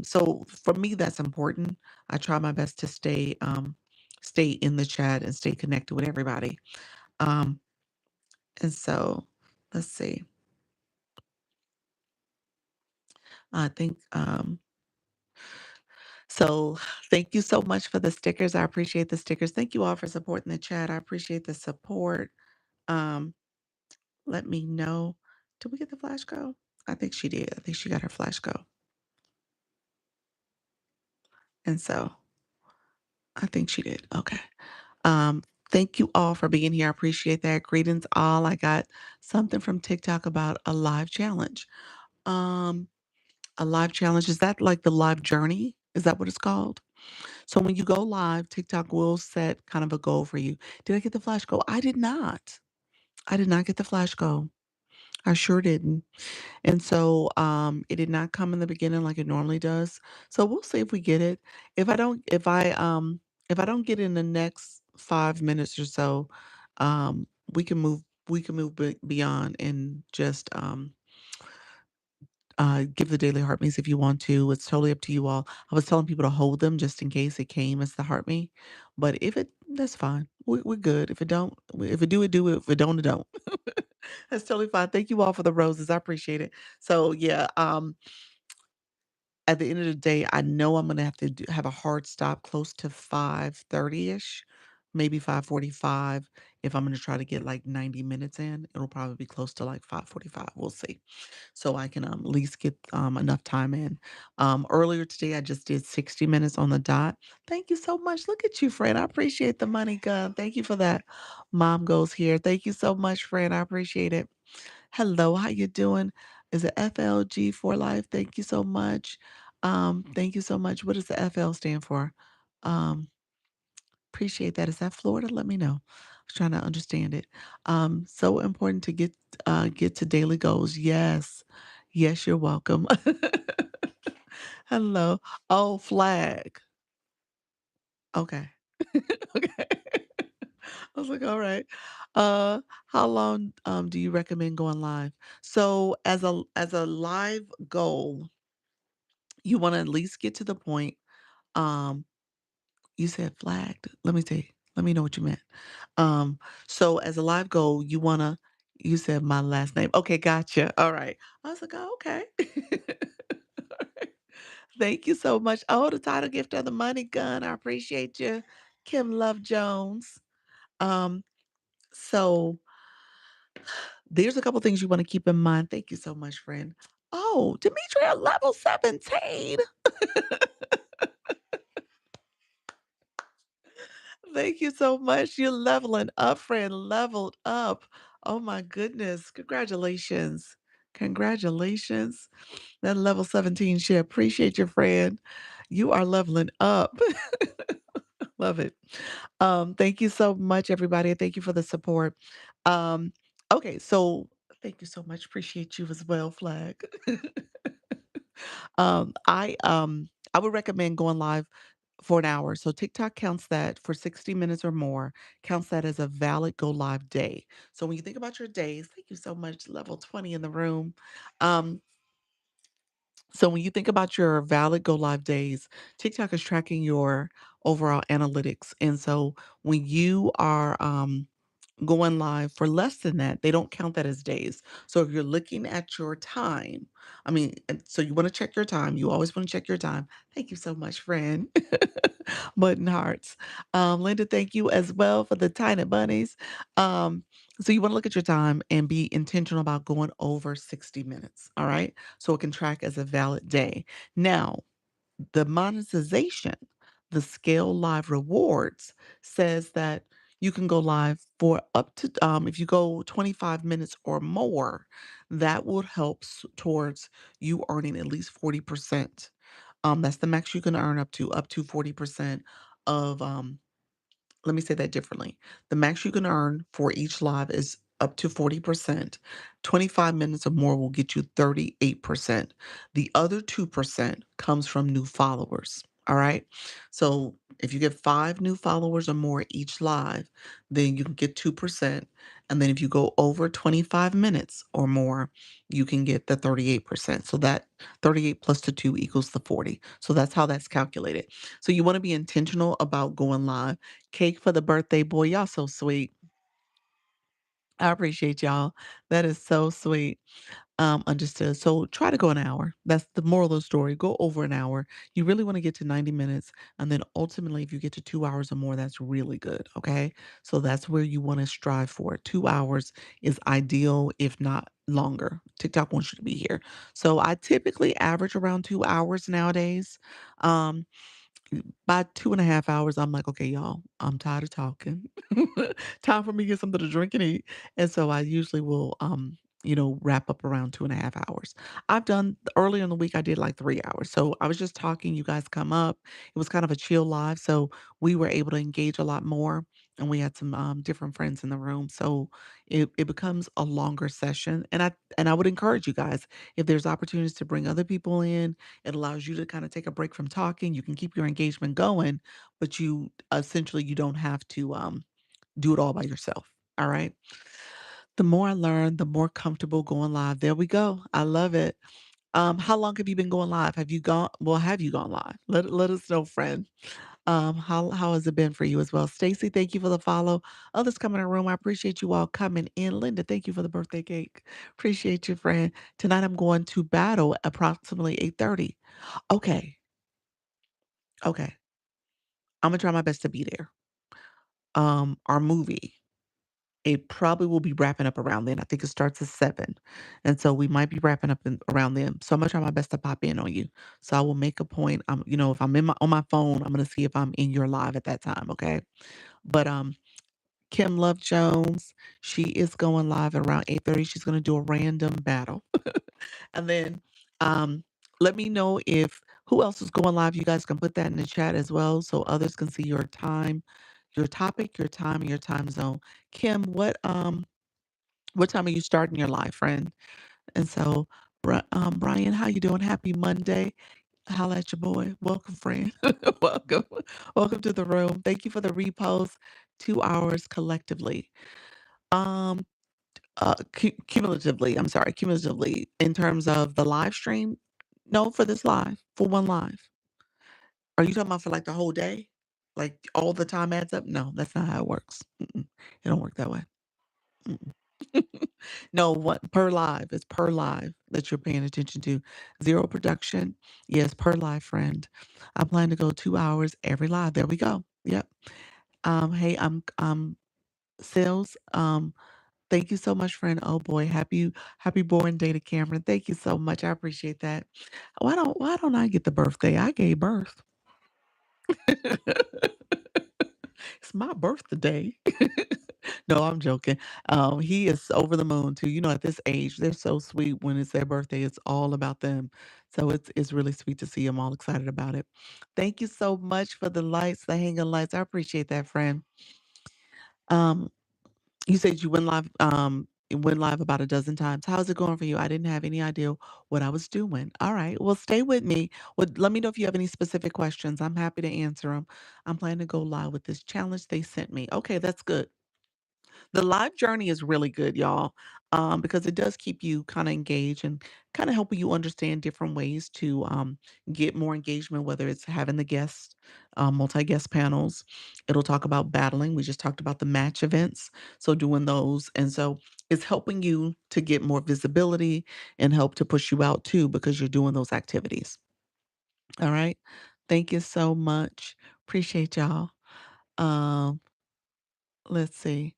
So for me, that's important. I try my best to stay in the chat and stay connected with everybody. Um, and so let's see. I think, so thank you so much for the stickers. I appreciate the stickers. Thank you all for supporting the chat. I appreciate the support. Um, let me know. Did we get the flash go? I think she did. I think she got her flash go. And so I think she did. Okay. Thank you all for being here. I appreciate that. Greetings all. I got something from TikTok about a live challenge. Um, a live challenge. Is that like the live journey? Is that what it's called? So when you go live, TikTok will set kind of a goal for you. Did I get the flash goal? I did not. I did not get the flash goal. I sure didn't. And so it did not come in the beginning like it normally does. So we'll see if we get it. If I don't get it in the next 5 minutes or so, we can move beyond and just give the daily heart maze if you want to. It's totally up to you all. I was telling people to hold them just in case it came as the heart me, but if it, that's fine. We're good. If it don't, if it do, it do. If it don't, it don't. That's totally fine. Thank you all for the roses. I appreciate it. So yeah, at the end of the day, I know I'm gonna have to have a hard stop close to 5:30ish, maybe 5:45. If I'm gonna try to get like 90 minutes in, it'll probably be close to like 5:45. We'll see. So I can at least get enough time in. Earlier today, I just did 60 minutes on the dot. Thank you so much. Look at you, friend. I appreciate the money gun. Thank you for that. Mom goes here. Thank you so much, friend. I appreciate it. Hello, how you doing? Is it FLG for life? Thank you so much. Thank you so much. What does the FL stand for? Um, appreciate that. Is that Florida? Let me know. I was trying to understand it. So important to get to daily goals. Yes. Yes, you're welcome. Hello. Oh, flag. Okay. Okay. I was like, all right. How long do you recommend going live? So as a live goal, you want to at least get to the point. Um, you said flagged. Let me see. Let me know what you meant. Um, so as a live goal, you said my last name. Okay, gotcha. All right. I was like, oh, okay. Thank you so much. Oh, the title gift of the money gun. I appreciate you. Kim Love Jones. Um, so there's a couple things you want to keep in mind. Thank you so much, friend. Oh, Demetria, level 17. Thank you so much. You're leveling up, friend. Leveled up. Oh my goodness. Congratulations. Congratulations. That level 17 share. Appreciate your friend. You are leveling up. Love it. Thank you so much, everybody. Thank you for the support. Um, okay, so thank you so much. Appreciate you as well, Flag. I would recommend going live for an hour. So TikTok counts that for 60 minutes or more, counts that as a valid go live day. So when you think about your days, thank you so much, level 20 in the room. Um, so when you think about your valid go live days, TikTok is tracking your overall analytics. And so when you are going live for less than that, they don't count that as days. So if you're looking at your time, so you want to check your time. You always want to check your time. Thank you so much, friend. Button hearts. Linda, thank you as well for the tiny bunnies. So you want to look at your time and be intentional about going over 60 minutes. All right. So it can track as a valid day. Now, the monetization, the scale live rewards says that you can go live for up to, if you go 25 minutes or more, that would help towards you earning at least 40%. That's the max you can earn up to 40% of, let me say that differently. The max you can earn for each live is up to 40%. 25 minutes or more will get you 38%. The other 2% comes from new followers. All right. So if you get 5 new followers or more each live, then you can get 2%. And then if you go over 25 minutes or more, you can get the 38%. So that 38 plus the 2 equals the 40. So that's how that's calculated. So you want to be intentional about going live. Cake for the birthday boy. Y'all so sweet. I appreciate y'all. That is so sweet. Understood. So try to go an hour. That's the moral of the story. Go over an hour. You really want to get to 90 minutes. And then ultimately, if you get to 2 hours or more, that's really good. Okay. So that's where you want to strive for. 2 hours is ideal, if not longer. TikTok wants you to be here. So I typically average around 2 hours nowadays. Um, by 2.5 hours, I'm like, "Okay, y'all, I'm tired of talking. Time for me to get something to drink and eat." And so I usually will, wrap up around 2.5 hours. I've done earlier in the week, I did like 3 hours. So I was just talking, you guys come up. It was kind of a chill live, so we were able to engage a lot more, and we had some, different friends in the room. So it becomes a longer session, and I would encourage you guys, if there's opportunities to bring other people in, it allows you to kind of take a break from talking. You can keep your engagement going, but you don't have to do it all by yourself. All right. The more I learn, the more comfortable going live. There we go. I love it. How long have you been going live? Have you gone live? Let us know, friend. How has it been for you as well? Stacy, thank you for the follow. Others coming in the room. I appreciate you all coming in. Linda, thank you for the birthday cake. Appreciate you, friend. Tonight I'm going to battle approximately 8:30. Okay. Okay. Imma try my best to be there. Our movie, it probably will be wrapping up around then. I think it starts at 7, and so we might be wrapping up around then. So Imma try my best to pop in on you. So I will make a point, if I'm on my phone, I'm gonna see if I'm in your live at that time, okay? But, Kim Love Jones, she is going live at around 8:30. She's gonna do a random battle. And then, um, let me know if who else is going live. You guys can put that in the chat as well so others can see your time, your topic, your time, and your time zone. Kim, what time are you starting your live, friend? And so, Brian, how you doing? Happy Monday. Holla at your boy. Welcome, friend. Welcome. Welcome to the room. Thank you for the repost. 2 hours collectively. Um, cumulatively, in terms of the live stream? No, for this live, for one live. Are you talking about for, like, the whole day? Like, all the time adds up? No, that's not how it works. Mm-mm. It don't work that way. Mm-mm. No, what per live, it's per live that you're paying attention to. 0 production, yes, per live, friend. I plan to go 2 hours every live. There we go. Yep. Hey, Sales, thank you so much, friend. Oh boy, happy born day to Cameron. Thank you so much. I appreciate that. Why don't I get the birthday? I gave birth. It's my birthday. No, I'm joking. He is over the moon too. At this age, they're so sweet when it's their birthday. It's all about them. So it's really sweet to see them all excited about it. Thank you so much for the lights, the hanging lights. I appreciate that, friend. Um, You said you went live about a dozen times. How's it going for you? I didn't have any idea what I was doing. All right. Well, stay with me. Let me know if you have any specific questions. I'm happy to answer them. I'm planning to go live with this challenge they sent me. Okay, that's good. The live journey is really good, y'all, because it does keep you kinda engaged and kinda helping you understand different ways to, get more engagement, whether it's having the guests, multi-guest panels. It'll talk about battling. We just talked about the match events, so doing those, and so it's helping you to get more visibility and help to push you out too because you're doing those activities. All right? Thank you so much. Appreciate y'all. Um Let's see.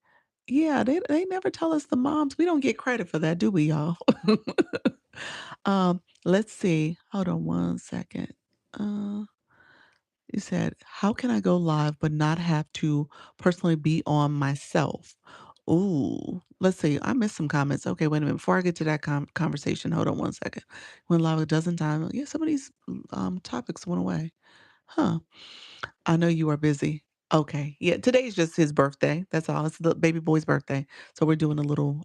Yeah, they never tell us the moms. We don't get credit for that, do we, y'all? Let's see. Hold on one second. Uh, You said, "How can I go live but not have to personally be on myself?" Ooh, let's see. I missed some comments. Okay, wait a minute. Before I get to that conversation, hold on one second. Went live a dozen times. Yeah, some of these topics went away. Huh. I know you are busy. Okay. Yeah, today's just his birthday. That's all. It's the baby boy's birthday. So we're doing a little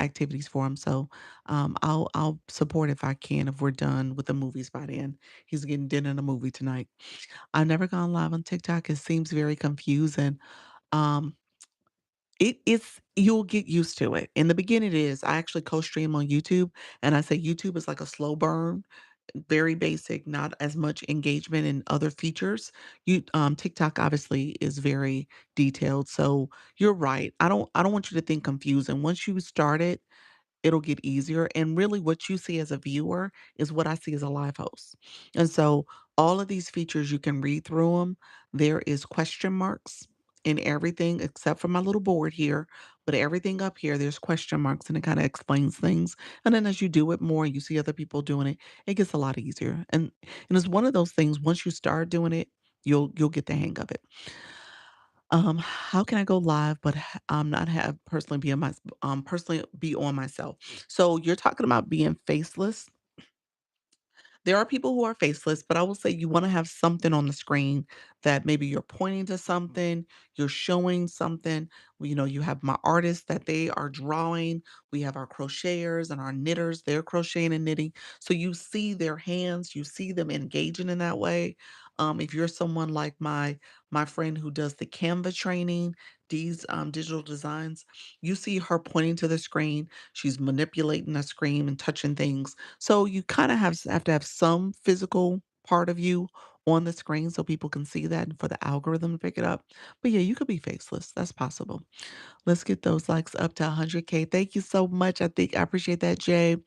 activities for him. So I'll support if I can if we're done with the movies by then. He's getting dinner and a movie tonight. I've never gone live on TikTok. It seems very confusing. Um it's you'll get used to it. In the beginning it is. I actually co-stream on YouTube and I say YouTube is like a slow burn, very basic, not as much engagement and other features. TikTok obviously is very detailed. So you're right. I don't want you to think confusing. Once you start it, it'll get easier. And really, what you see as a viewer is what I see as a live host. And so, all of these features, you can read through them. There is question marks in everything except for my little board here. But everything up here, there's question marks and it kind of explains things. And then as you do it more, you see other people doing it, it gets a lot easier. And it's one of those things, once you start doing it, you'll get the hang of it. How can I go live, but not have personally be on myself? So you're talking about being faceless. There are people who are faceless, but I will say you wanna have something on the screen that maybe you're pointing to something, you're showing something. You know, you have my artists that they are drawing. We have our crocheters and our knitters, they're crocheting and knitting. So you see their hands, you see them engaging in that way. If you're someone like my friend who does the Canva training, these digital designs, you see her pointing to the screen. She's manipulating the screen and touching things so you kinda have to have some physical part of you on the screen so people can see that and for the algorithm to pick it up. But yeah, you could be faceless. That's possible. Let's get those likes up to 100K. Thank you so much. I appreciate that, Jay.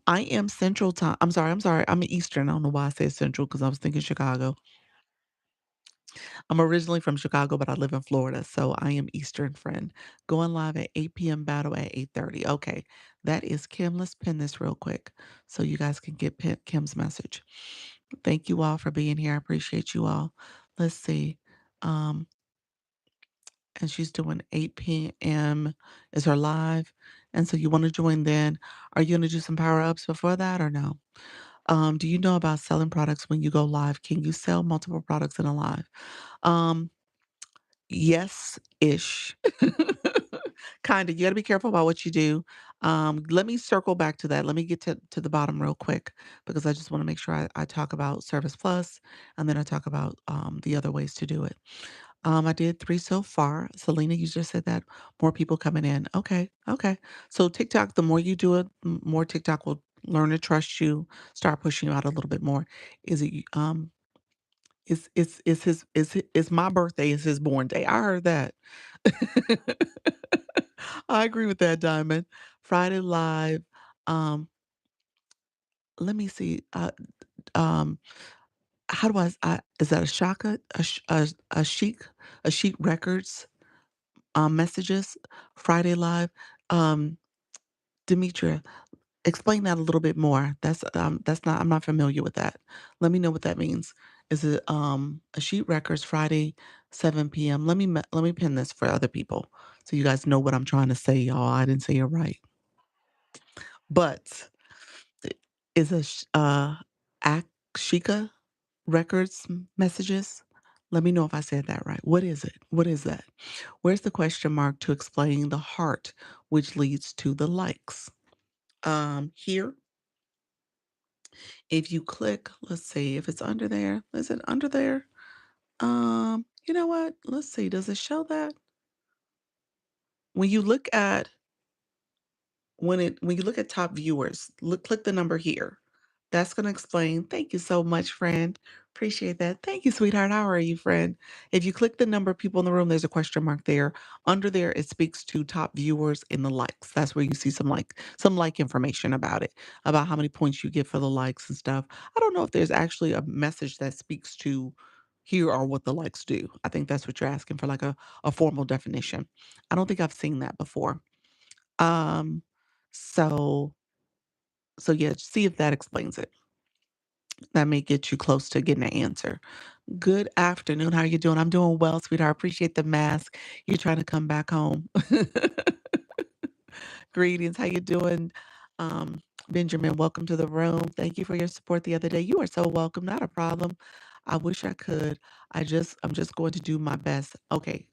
I am Central Time. I'm sorry. I'm Eastern. I don't know why I said Central because I was thinking Chicago. I'm originally from Chicago, but I live in Florida, so I am Eastern friend. Going live at 8 p.m. battle at 8:30. Okay, that is Kim. Let's pin this real quick so you guys can get Kim's message. Thank you all for being here. I appreciate you all. Let's see. Um, and she's doing 8 p.m. is her live. And so you want to join then. Are you going to do some power ups before that or no? Do you know about selling products when you go live? Can you sell multiple products in a live? Um, Yes-ish. Kinda. You gotta be careful about what you do. Let me circle back to that. Let me get to the bottom real quick because I just wanna make sure I talk about Service Plus, and then I talk about, the other ways to do it. I did 3 so far. Selena, you just said that. More people coming in. Okay, okay. So TikTok, the more you do it, more TikTok will learn to trust you, start pushing you out a little bit more. Is it, it's my birthday is his born day. I heard that. I agree with that, Diamond. Friday Live, let me see, um, how do I is that a Shaka? A Chic Records, messages? Friday Live? Um, Demetria, explain that a little bit more. That's not I'm not familiar with that. Let me know what that means. Is it, a Sheet Records Friday, 7 PM? Let me pin this for other people so you guys know what I'm trying to say, y'all. I didn't say it right. But I is a Akshika Records messages? Let me know if I said that right. What is it? What is that? Where's the question mark to explain the heart, which leads to the likes? Here if you click, let's see if it's under there. Is it under there? You know what? Let's see. Does it show that? When you look at when you look at top viewers, click the number here. That's gonna explain. Thank you so much, friend. Appreciate that. Thank you, sweetheart. How are you, friend? If you click the number of people in the room, there's a question mark there. Under there, it speaks to top viewers in the likes. That's where you see some like information about it, about how many points you get for the likes and stuff. I don't know if there's actually a message that speaks to here are what the likes do. I think that's what you're asking for, like a formal definition. I don't think I've seen that before. Um, so so yeah, see if that explains it. That may get you close to getting an answer. Good afternoon. How you doing? I'm doing well, sweetheart. I appreciate the mask. You're trying to come back home. Greetings. How you doing? Benjamin, welcome to the room. Thank you for your support the other day. You are so welcome. Not a problem. I wish I could. I'm just going to do my best. Okay.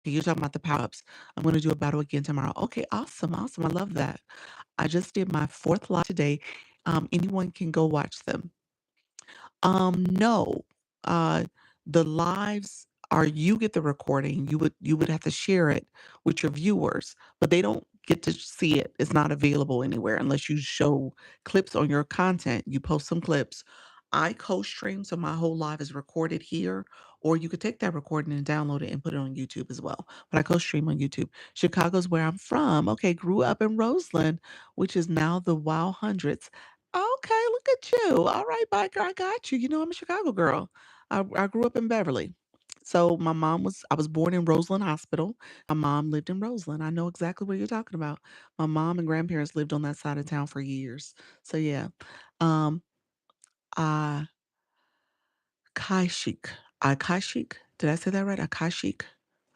You're talking about the power-ups. I'm going to do a battle again tomorrow. Okay, awesome, awesome. I love that. I just did my fourth live today. Anyone can go watch them. No. Uh, the lives are you get the recording. You would have to share it with your viewers, but they don't get to see it. It's not available anywhere unless you show clips on your content. You post some clips. I co-stream, so my whole live is recorded here, or you could take that recording and download it and put it on YouTube as well. But I co-stream on YouTube. Chicago's where I'm from. Okay, grew up in Roseland, which is now the Wow Hundreds. Okay, look at you. All right, biker, I got you. You know, I'm a Chicago girl. I grew up in Beverly. So I was born in Roseland Hospital. My mom lived in Roseland. I know exactly what you're talking about. My mom and grandparents lived on that side of town for years. So yeah. Um, uh, Akaishik. Akaishik. Did I say that right? Akaishik.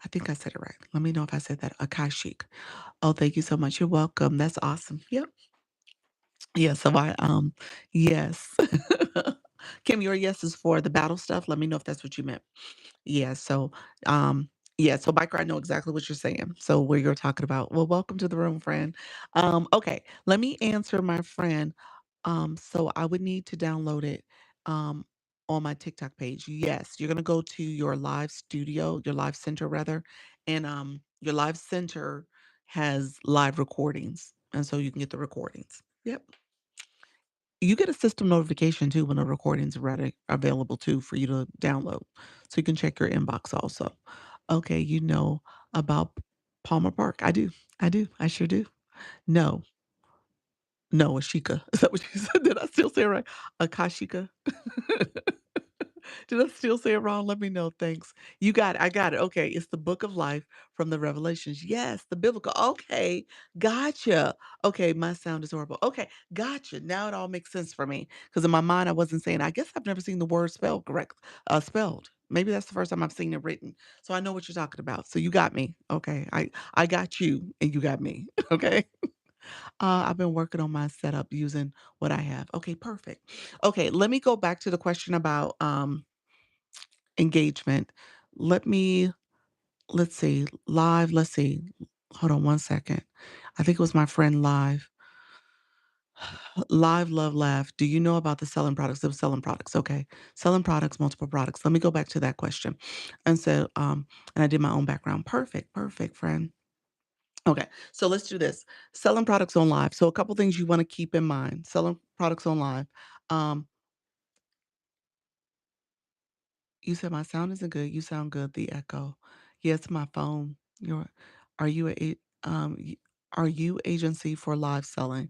I think I said it right. Let me know if I said that. Akaishik. Oh, thank you so much. You're welcome. That's awesome. Yep. Yeah, so yes. Kim, your yes is for the battle stuff. Let me know if that's what you meant. Yeah, so um yeah, so biker, I know exactly what you're saying. So where you're talking about. Well, welcome to the room, friend. Okay, let me answer my friend. So I would need to download it on my TikTok page. Yes, you're gonna go to your live studio, your live center rather, and your live center has live recordings. And so you can get the recordings. Yep. You get a system notification too when a recording's ready available too for you to download. So you can check your inbox also. Okay, you know about Palmer Park. I do. I do. I sure do. No. No, Ashika. Is that what you said? Did I still say it right? Akashika? Did I still say it wrong? Let me know. Thanks. You got it. I got it. Okay. It's the book of life from the Revelations. Yes, the biblical. Okay. Gotcha. Okay. My sound is horrible. Okay. Gotcha. Now it all makes sense for me. Because in my mind, I wasn't saying, I guess I've never seen the word spelled correct, spelled. Maybe that's the first time I've seen it written. So I know what you're talking about. So you got me. Okay. I got you and you got me. Okay. I've been working on my setup using what I have. Okay, perfect. Okay, let me go back to the question about engagement. Let me let's see, live, let's see. Hold on one second. I think it was my friend live. Live, love, laugh. Do you know about the selling products? It was selling products. Okay. Selling products, multiple products. Let me go back to that question. And so, and I did my own background. Perfect, perfect, friend. Okay, so let's do this. Selling products on live. So a couple things you want to keep in mind. Selling products on live. Um, you said my sound isn't good. You sound good. The echo. Yes, my phone. Are you are you agency for live selling?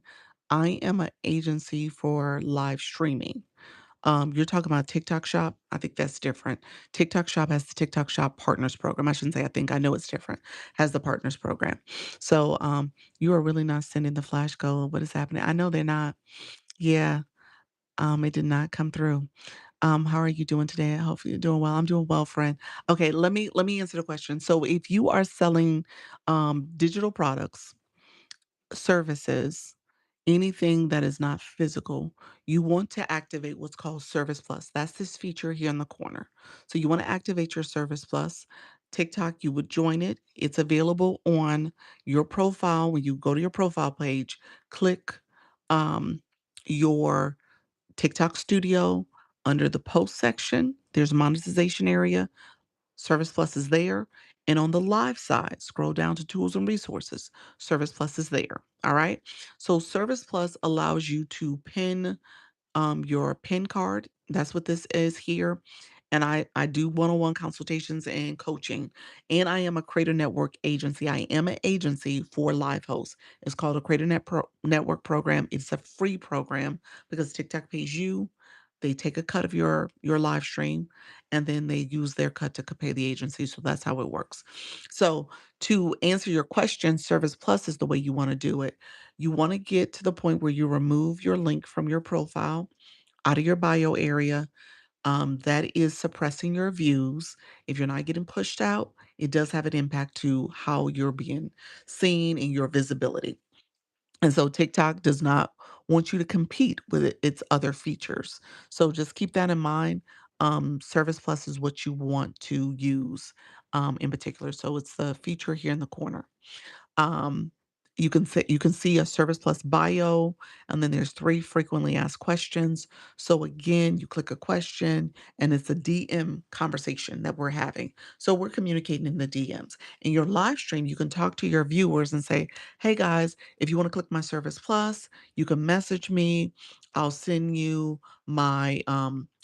I am an agency for live streaming. You're talking about TikTok Shop. I think that's different. TikTok Shop has the TikTok Shop Partners Program. I shouldn't say I think. I know it's different. Has the Partners Program. So you are really not sending the flash code. What is happening? I know they're not. Yeah. It did not come through. How are you doing today? I hope you're doing well. I'm doing well, friend. Okay, let me answer the question. So if you are selling digital products, services, anything that is not physical, you want to activate what's called Service Plus. That's this feature here in the corner. So you want to activate your Service Plus. TikTok, you would join it. It's available on your profile. When you go to your profile page, click um, your TikTok studio under the post section. There's a monetization area. Service Plus is there. And on the live side, scroll down to tools and resources. Service Plus is there. All right. So Service Plus allows you to pin your PIN card. That's what this is here. And I do one-on-one consultations and coaching. And I am a Creator Network agency. I am an agency for live hosts. It's called a Network program. It's a free program because TikTok pays you. They take a cut of your live stream and then they use their cut to pay the agency. So that's how it works. So to answer your question, Service Plus is the way you want to do it. You want to get to the point where you remove your link from your profile out of your bio area. That is suppressing your views. If you're not getting pushed out, it does have an impact to how you're being seen and your visibility. And so TikTok does not want you to compete with its other features. So just keep that in mind. Service Plus is what you want to use in particular. So it's the feature here in the corner. Um, you can see a Service Plus bio, and then there's 3 frequently asked questions. So again, you click a question, and it's a DM conversation that we're having. So we're communicating in the DMs. In your live stream, you can talk to your viewers and say, "Hey guys, if you want to click my Service Plus, you can message me. I'll send you my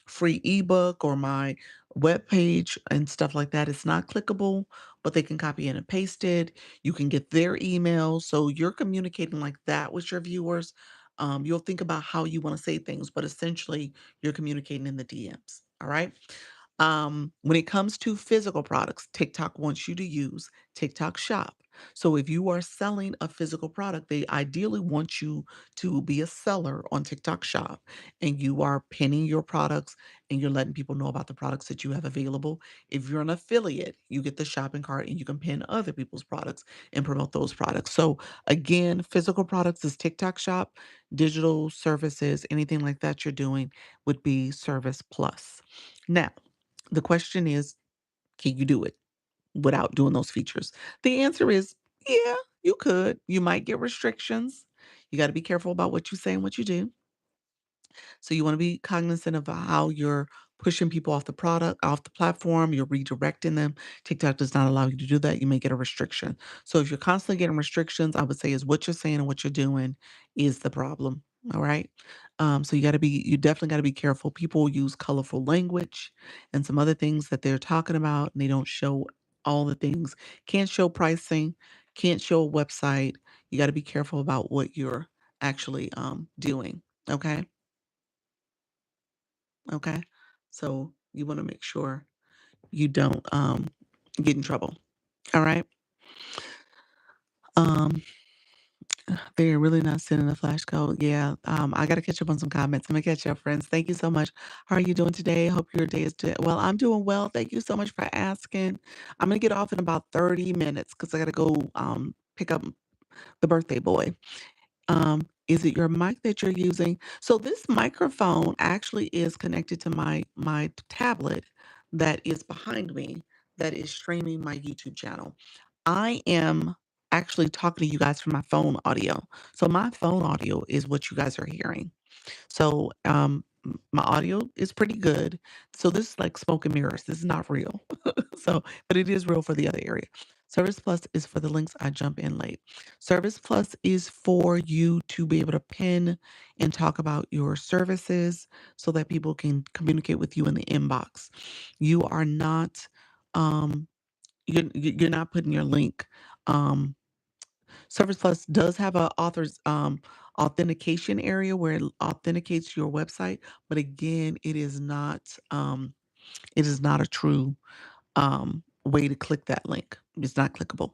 free ebook or my web page and stuff like that." It's not clickable, but they can copy and paste it. You can get their emails. So you're communicating like that with your viewers. You'll think about how you want to say things, but essentially you're communicating in the DMs. All right. When it comes to physical products, TikTok wants you to use TikTok Shop. So if you are selling a physical product, they ideally want you to be a seller on TikTok Shop, and you are pinning your products and you're letting people know about the products that you have available. If you're an affiliate, you get the shopping cart and you can pin other people's products and promote those products. So again, physical products is TikTok Shop, digital services, anything like that you're doing would be Service Plus. Now, the question is, can you do it without doing those features? The answer is, yeah, you could. You might get restrictions. You got to be careful about what you say and what you do. So you want to be cognizant of how you're pushing people off the product, off the platform, you're redirecting them. TikTok does not allow you to do that. You may get a restriction. So if you're constantly getting restrictions, I would say is what you're saying and what you're doing is the problem. All right. So you definitely got to be careful. People use colorful language and some other things that they're talking about, and they don't show all the things. Can't show pricing, can't show a website. You got to be careful about what you're actually doing. Okay. Okay. So you want to make sure you don't get in trouble. All right. Um, they're really not sending a flash code. Yeah. I got to catch up on some comments. I'm gonna catch up, friends. Thank you so much. How are you doing today? Hope your day is doing well. I'm doing well. Thank you so much for asking. I'm gonna get off in about 30 minutes because I gotta go pick up the birthday boy. Is it your mic that you're using? So this microphone actually is connected to my tablet that is behind me that is streaming my YouTube channel. I am actually talking to you guys from my phone audio. So my phone audio is what you guys are hearing. So my audio is pretty good. So this is like smoke and mirrors. This is not real. So, but it is real for the other area. Service Plus is for the links I jump in late. Service Plus is for you to be able to pin and talk about your services so that people can communicate with you in the inbox. You are not um you're not putting your link. Service Plus does have a author's authentication area where it authenticates your website, but again, it is not a true way to click that link. It's not clickable.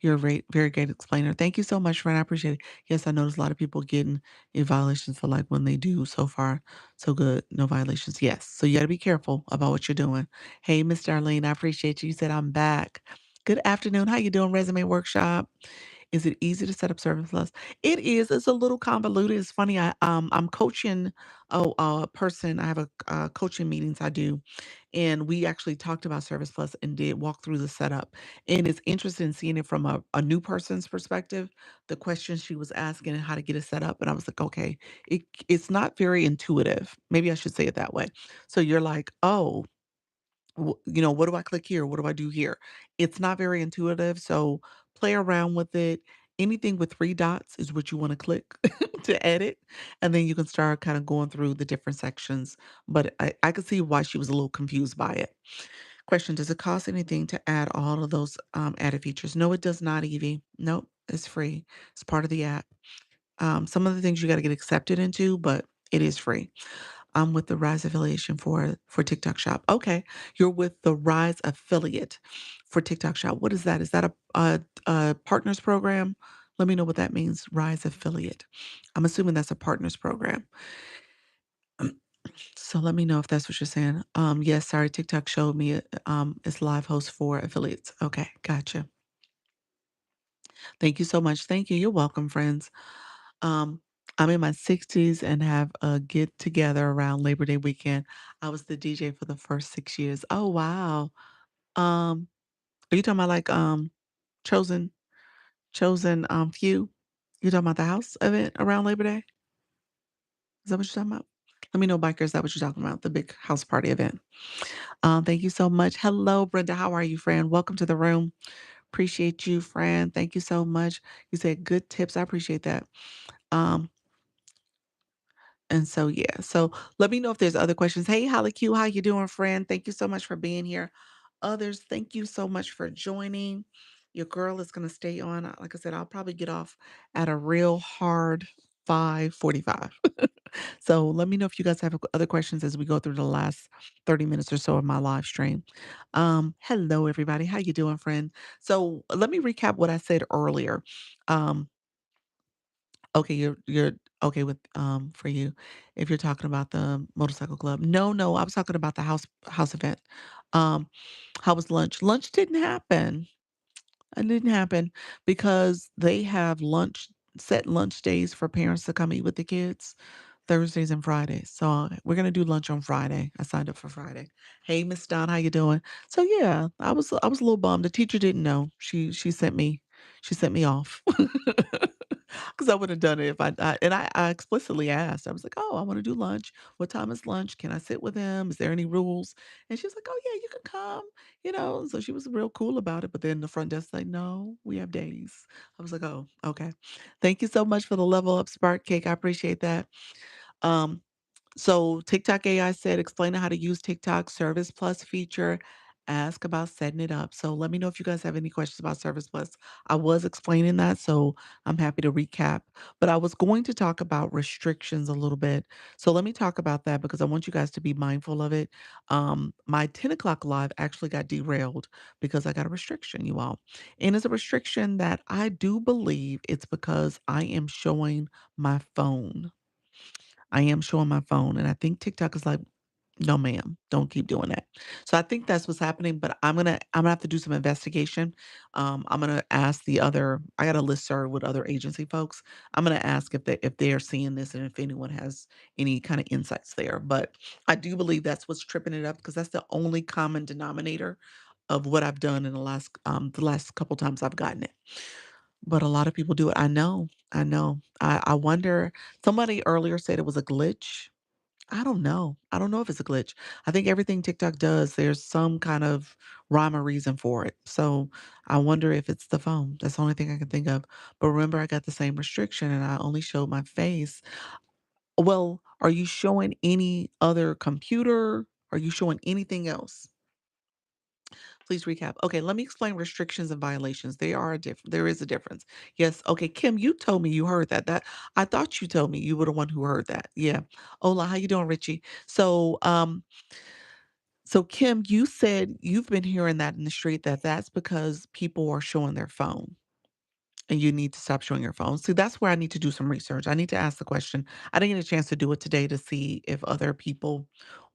You're a very great explainer. Thank you so much, friend. I appreciate it. Yes, I noticed a lot of people getting in violations for like when they do so far. So good. No violations. Yes. So you got to be careful about what you're doing. Hey, Miss Darlene, I appreciate you. You said I'm back. Good afternoon. How you doing, Resume Workshop? Is it easy to set up Service Plus? It is. It's a little convoluted. It's funny. I'm coaching a person. I have coaching meetings I do, and we actually talked about Service Plus and did walk through the setup. And it's interesting seeing it from a new person's perspective. The questions she was asking and how to get it set up, and I was like, okay, it's not very intuitive. Maybe I should say it that way. So you're like, oh, what do I click here? What do I do here? It's not very intuitive, so play around with it. Anything with 3 dots is what you wanna click to edit, and then you can start kinda going through the different sections, but I could see why she was a little confused by it. Question, does it cost anything to add all of those, added features? No, it does not, Evie. Nope, it's free. It's part of the app. Some of the things you gotta get accepted into, but it is free. I'm with the Rise affiliation for TikTok Shop. Okay, you're with the Rise affiliate for TikTok Shop. What is that? Is that a partners program? Let me know what that means. Rise affiliate. I'm assuming that's a partners program. So let me know if that's what you're saying. Yes, sorry, TikTok showed me it's live host for affiliates. Okay, gotcha. Thank you so much. Thank you. You're welcome, friends. Um, I'm in my 60s and have a get together around Labor Day weekend. I was the DJ for the first 6 years. Oh wow. Um, are you talking about like chosen few? You talking about the house event around Labor Day? Is that what you're talking about? Let me know, bikers. Is that what you're talking about? The big house party event. Thank you so much. Hello, Brenda. How are you, friend? Welcome to the room. Appreciate you, friend. Thank you so much. You said good tips. I appreciate that. Um, and so yeah. So let me know if there's other questions. Hey, Holly Q, how you doing, friend? Thank you so much for being here. Others, thank you so much for joining. Your girl is gonna stay on. Like I said, I'll probably get off at a real hard 5:45. So let me know if you guys have other questions as we go through the last 30 minutes or so of my live stream. Hello, everybody. How you doing, friend? So let me recap what I said earlier. Um, okay, you're okay with for you if you're talking about the motorcycle club. No, no, I was talking about the house event. Um, how was lunch? Lunch didn't happen. It didn't happen because they have set lunch days for parents to come eat with the kids. Thursdays and Fridays. So we're gonna do lunch on Friday. I signed up for Friday. Hey, Miss Don, how you doing? So yeah, I was a little bummed. The teacher didn't know. She sent me off because I would have done it if I explicitly asked. I was like, oh, I want to do lunch. What time is lunch? Can I sit with him? Is there any rules? And she was like, oh yeah, you can come. So she was real cool about it. But then the front desk like, no, we have days. I was like, oh, okay. Thank you so much for the level up spark cake. I appreciate that. Um, so TikTok AI said, explain how to use TikTok Service Plus feature. Ask about setting it up. So let me know if you guys have any questions about Service Plus. I was explaining that, so I'm happy to recap. But I was going to talk about restrictions a little bit. So let me talk about that because I want you guys to be mindful of it. My 10 o'clock live actually got derailed because I got a restriction, you all. And it's a restriction that I do believe it's because I am showing my phone. I am showing my phone, and I think TikTok is like, "No, ma'am, don't keep doing that." So I think that's what's happening, but I'm gonna have to do some investigation. I'm gonna ask the other I got a listserv with other agency folks. I'm gonna ask if they're seeing this and if anyone has any kind of insights there. But I do believe that's what's tripping it up because that's the only common denominator of what I've done in the last couple times I've gotten it. But a lot of people do it. I know, I know. I wonder somebody earlier said it was a glitch. I don't know. I don't know if it's a glitch. I think everything TikTok does, there's some kind of rhyme or reason for it. So I wonder if it's the phone. That's the only thing I can think of. But remember, I got the same restriction and I only showed my face. Well, are you showing any other computer? Are you showing anything else? Please recap. Okay, let me explain restrictions and violations. There is a difference. Yes. Okay, Kim, you told me you heard that. I thought you told me you were the one who heard that. Yeah. Ola, how you doing, Richie? So Kim, you said you've been hearing that in the street that that's because people are showing their phone and you need to stop showing your phone. See, that's where I need to do some research. I need to ask the question. I didn't get a chance to do it today to see if other people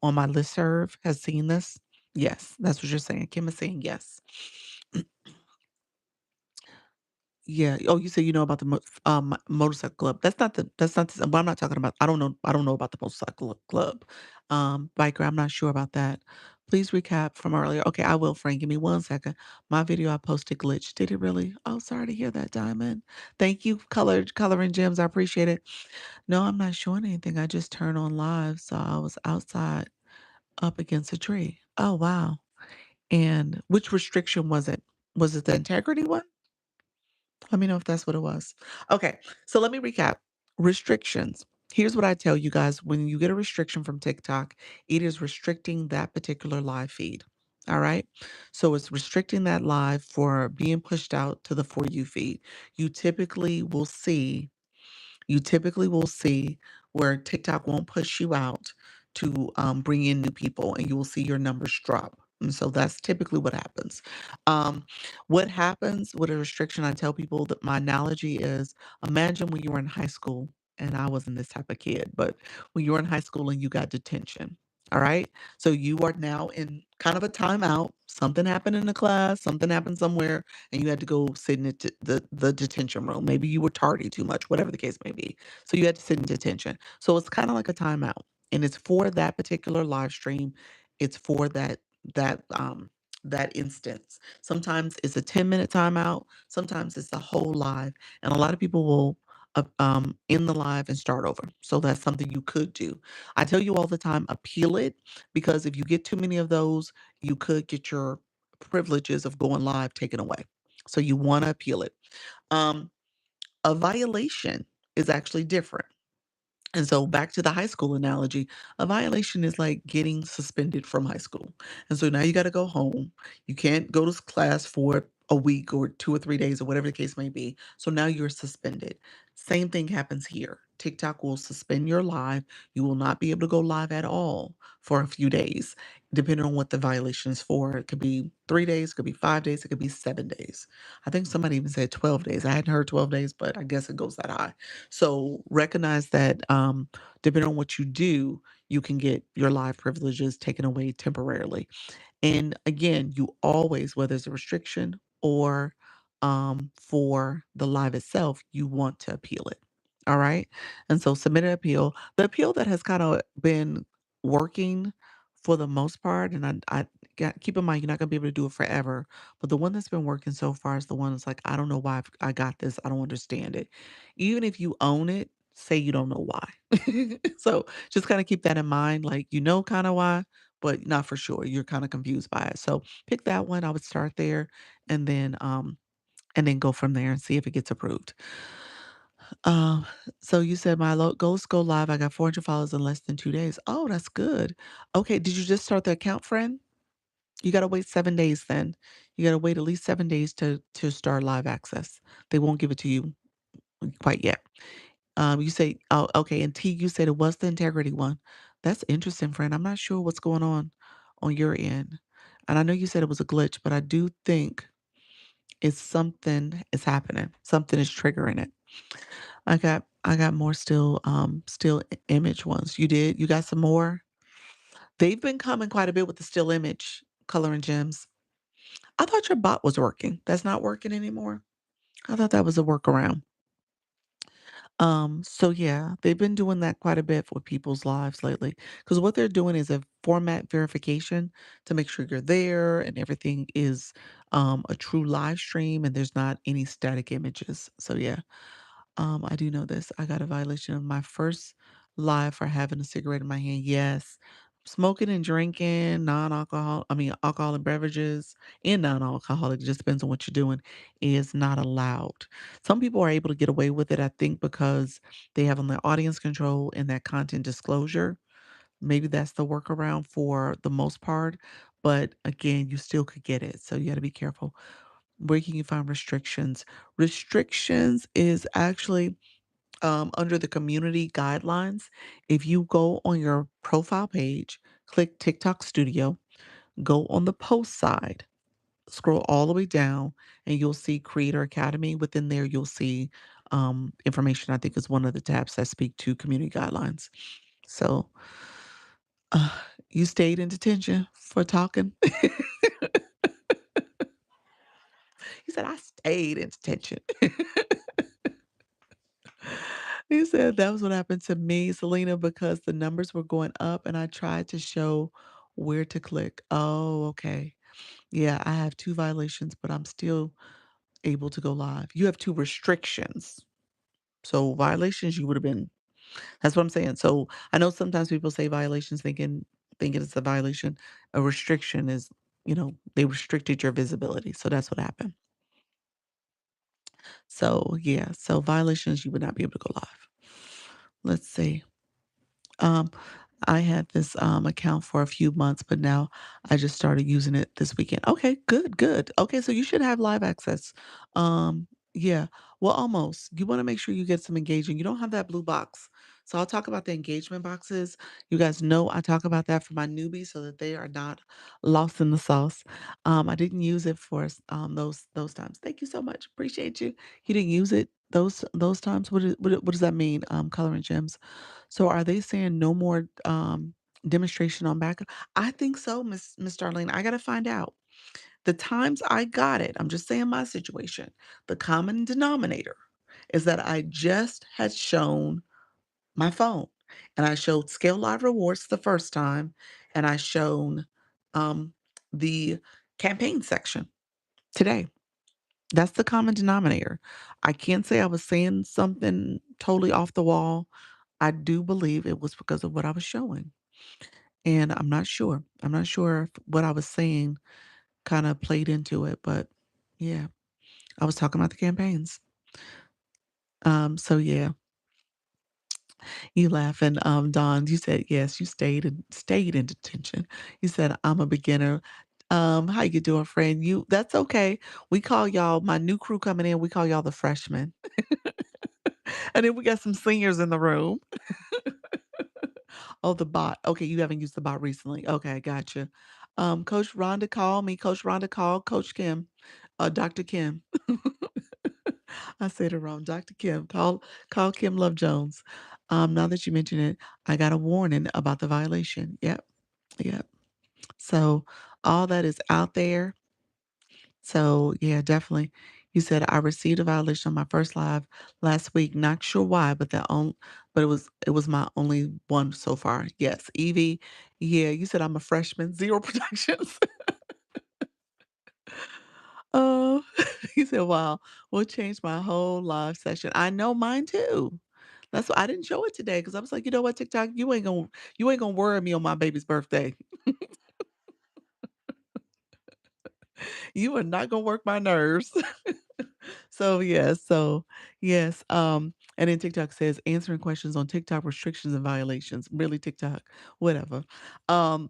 on my listserv has seen this. Yes, that's what you're saying. Kim is saying yes. Yeah. Oh, you say you know about the motorcycle club. That's not but I'm not talking about I don't know about the motorcycle club. Biker, I'm not sure about that. Please recap from earlier. Okay, I will, Frank. Give me 1 second. My video I posted glitched. Did it really? Oh, sorry to hear that, Diamond. Thank you, coloring gems. I appreciate it. No, I'm not showing anything. I just turned on live, so I was outside up against a tree. Oh wow. And which restriction was it? Was it the integrity one? Let me know if that's what it was. Okay, so let me recap. Restrictions. Here's what I tell you guys when you get a restriction from TikTok, it is restricting that particular live feed. All right. So it's restricting that live for being pushed out to the For You feed. You typically will see you typically will see where TikTok won't push you out to bring in new people, and you will see your numbers drop. And so that's typically what happens. Um, what happens with a restriction? I tell people that my analogy is imagine when you were in high school. and I wasn't this type of kid, but when you were in high school and you got detention, all right? So you are now in kind of a timeout. Something happened in the class, something happened somewhere, and you had to go sit in the detention room. Maybe you were tardy too much, whatever the case may be. So you had to sit in detention. So it's kind of like a timeout, and it's for that particular live stream. It's for that that instance. Sometimes it's a 10-minute timeout. Sometimes it's the whole live, and a lot of people will end the live and start over. So that's something you could do. I tell you all the time, appeal it because if you get too many of those, you could get your privileges of going live taken away. So you want to appeal it. Um, a violation is actually different. And so back to the high school analogy, a violation is like getting suspended from high school. And so now you got to go home. You can't go to class for a week or 2 or 3 days or whatever the case may be. So now you're suspended. Same thing happens here. TikTok will suspend your live. You will not be able to go live at all for a few days, depending on what the violation is for. It could be 3 days, it could be 5 days, it could be 7 days. I think somebody even said 12 days. I hadn't heard 12 days, but I guess it goes that high. So recognize that depending on what you do, you can get your live privileges taken away temporarily. And again, you always, whether it's a restriction or for the live itself, you want to appeal it. All right. And so submit an appeal. The appeal that has kind of been working for the most part, and I got keep in mind you're not gonna be able to do it forever. But the one that's been working so far is the one that's like, I don't know why I got this. I don't understand it. Even if you own it, say you don't know why. So just kind of keep that in mind. Like you know kind of why, but not for sure. You're kind of confused by it. So pick that one. I would start there and then go from there and see if it gets approved. Um, so you said my goals go live. I got 400 followers in less than 2 days. Oh, that's good. Okay, did you just start the account, friend? You gotta wait 7 days then. You gotta wait at least 7 days to start live access. They won't give it to you quite yet. You say, oh, okay, and T, you said it was the integrity one. That's interesting, friend. I'm not sure what's going on your end. And I know you said it was a glitch, but I do think it's something is happening. Something is triggering it. I got more still image ones. You did? You got some more? They've been coming quite a bit with the still image color and gems. I thought your bot was working. That's not working anymore. I thought that was a workaround. So yeah, they've been doing that quite a bit for people's lives lately. Because what they're doing is a format verification to make sure you're there and everything is a true live stream and there's not any static images. So yeah, I do know this. I got a violation of my first live for having a cigarette in my hand. Yes. Smoking and drinking, alcoholic beverages and non-alcoholic, just depends on what you're doing, is not allowed. Some people are able to get away with it, I think, because they have on their audience control and that content disclosure. Maybe that's the workaround for the most part. But again, you still could get it. So you got to be careful. Where can you find restrictions? Restrictions is actually under the community guidelines. If you go on your profile page, click TikTok Studio, go on the post side, scroll all the way down, and you'll see Creator Academy. Within there, you'll see information. I think is one of the tabs that speak to community guidelines. So uh, you stayed in detention for talking. He said, I stayed in detention. He said that was what happened to me, Selena, because the numbers were going up and I tried to show where to click. Oh, okay. Yeah, I have two violations, but I'm still able to go live. You have two restrictions. So violations, you would have been. That's what I'm saying. So I know sometimes people say violations thinking it's a violation. A restriction is, they restricted your visibility. So that's what happened. So yeah, so violations, you would not be able to go live. Let's see. Um, I had this account for a few months, but now I just started using it this weekend. Okay, good, good. Okay, so you should have live access. Yeah, well, almost. You want to make sure you get some engagement. You don't have that blue box. So I'll talk about the engagement boxes. You guys know I talk about that for my newbies so that they are not lost in the sauce. I didn't use it for those times. Thank you so much. Appreciate you. You didn't use it. Those times, what does that mean, coloring gems? So are they saying no more, demonstration on back I think so, Miss Darlene, I gotta find out. The times I got it, I'm just saying my situation, the common denominator is that I just had shown my phone, and I showed Scale Live Rewards the first time, and I shown, um, the campaign section today. That's the common denominator. I can't say I was saying something totally off the wall. I do believe it was because of what I was showing, and I'm not sure. I'm not sure if what I was saying kinda played into it, but yeah, I was talking about the campaigns. So yeah, you laughing, Don, you said, "Yes, you stayed in detention." You said, "I'm a beginner." How you doing, friend? You That's okay. We call y'all my new crew coming in, we call y'all the freshmen. And then we got some seniors in the room. Oh, the bot. Okay, you haven't used the bot recently. Okay, gotcha. Coach Rhonda called me. Coach Rhonda called Coach Kim, Dr. Kim. I said it wrong. Dr. Kim. Call Kim Love Jones. Now that you mention it, I got a warning about the violation. Yep, yep. So all that is out there. So yeah, definitely. You said I received a violation on my first live last week. Not sure why, but it was my only one so far. Yes, Evie. Yeah, you said I'm a freshman, zero productions. Oh, he said, "Wow, we'll change my whole live session." I know mine too. That's why I didn't show it today because I was like, you know what, TikTok, you ain't gonna worry me on my baby's birthday. You are not gonna work my nerves. Yes, and then TikTok says answering questions on TikTok restrictions and violations. Really, TikTok, whatever.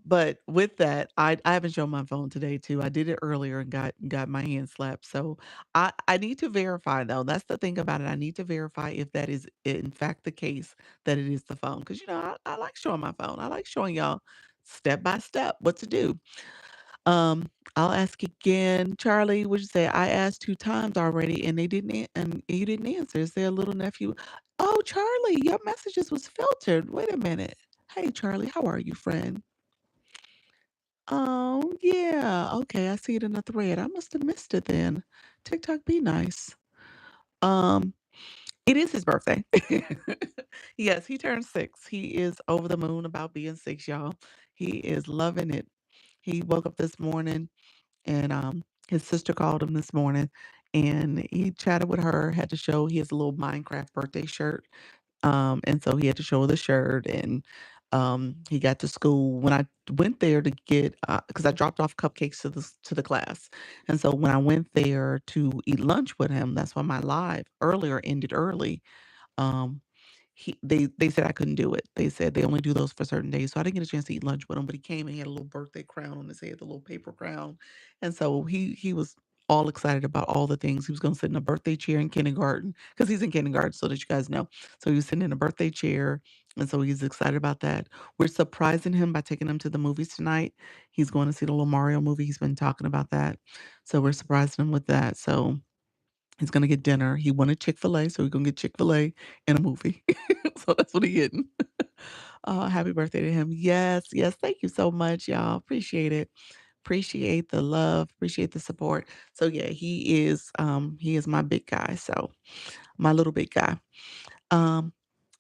But with that, I haven't shown my phone today too. I did it earlier and got my hand slapped. So I need to verify though. That's the thing about it. I need to verify if that is in fact the case that it is the phone. Because I like showing my phone. I like showing y'all step by step what to do. I'll ask again. Charlie, would you say I asked 2 times already and they didn't and you didn't answer? Is there a little nephew? Oh, Charlie, your messages was filtered. Wait a minute. Hey, Charlie, how are you, friend? Oh, yeah. Okay, I see it in the thread. I must have missed it then. TikTok be nice. Um, it is his birthday. Yes, he turned 6. He is over the moon about being 6, y'all. He is loving it. He woke up this morning and, his sister called him this morning, and he chatted with her, had to show he has a little Minecraft birthday shirt, and so he had to show her the shirt, and, he got to school. When I went there to get, because I dropped off cupcakes to the class, and so when I went there to eat lunch with him, that's why my live earlier ended early. um, they said I couldn't do it. They said they only do those for certain days, so I didn't get a chance to eat lunch with him, but he came and he had a little birthday crown on his head, the little paper crown, and so he was all excited about all the things. He was gonna sit in a birthday chair in kindergarten because he's in kindergarten, so that you guys know. So he was sitting in a birthday chair, and so he's excited about that. We're surprising him by taking him to the movies tonight. He's going to see the little Mario movie. He's been talking about that, so we're surprising him with that. So he's gonna get dinner. He wanted Chick-fil-A, so we're gonna get Chick-fil-A and a movie. So that's what he getting. Happy birthday to him. Yes, yes, thank you so much, y'all. Appreciate it. Appreciate the love, appreciate the support. So yeah, he is my big guy, so my little big guy. Um,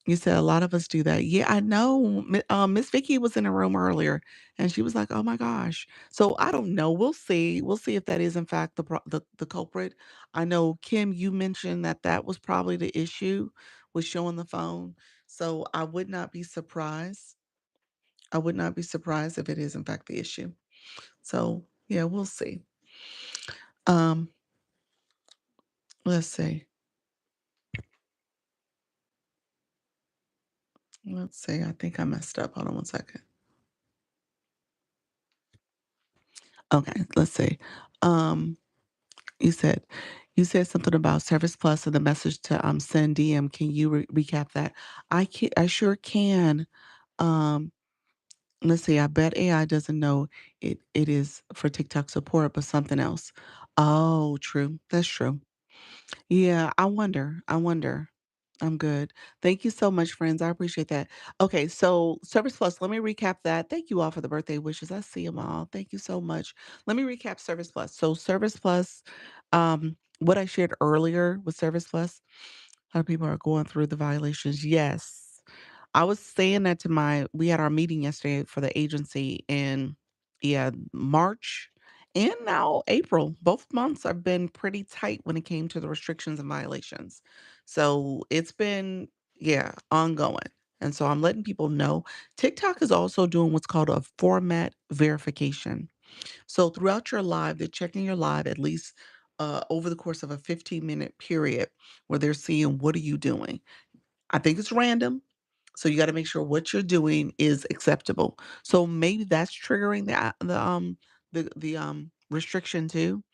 you said a lot of us do that. Yeah, I know. Miss Vicky was in the room earlier, and she was like, "Oh my gosh." So I don't know. We'll see. We'll see if that is in fact the culprit. I know Kim, you mentioned that that was probably the issue with showing the phone. So I would not be surprised. I would not be surprised if it is in fact the issue. So yeah, we'll see. Um, let's see. Let's see. I think I messed up. Hold on one second. Okay, let's see. Um, You said you said something about Service Plus and the message to, send DM. Can you recap that? I sure can. Um, let's see, I bet AI doesn't know it is for TikTok support, but something else. Oh, true. That's true. Yeah, I wonder. I wonder. I'm good. Thank you so much, friends. I appreciate that. Okay, so Service Plus, let me recap that. Thank you all for the birthday wishes. I see them all. Thank you so much. Let me recap Service Plus. So Service Plus, what I shared earlier with Service Plus, a lot of people are going through the violations. Yes. I was saying that to we had our meeting yesterday for the agency and yeah, March and now April, both months have been pretty tight when it came to the restrictions and violations. So it's been, yeah, ongoing. And so I'm letting people know TikTok is also doing what's called a format verification. So throughout your live, they're checking your live at least over the course of a 15-minute period where they're seeing what are you doing. I think it's random. So you got to make sure what you're doing is acceptable. So maybe that's triggering the restriction too.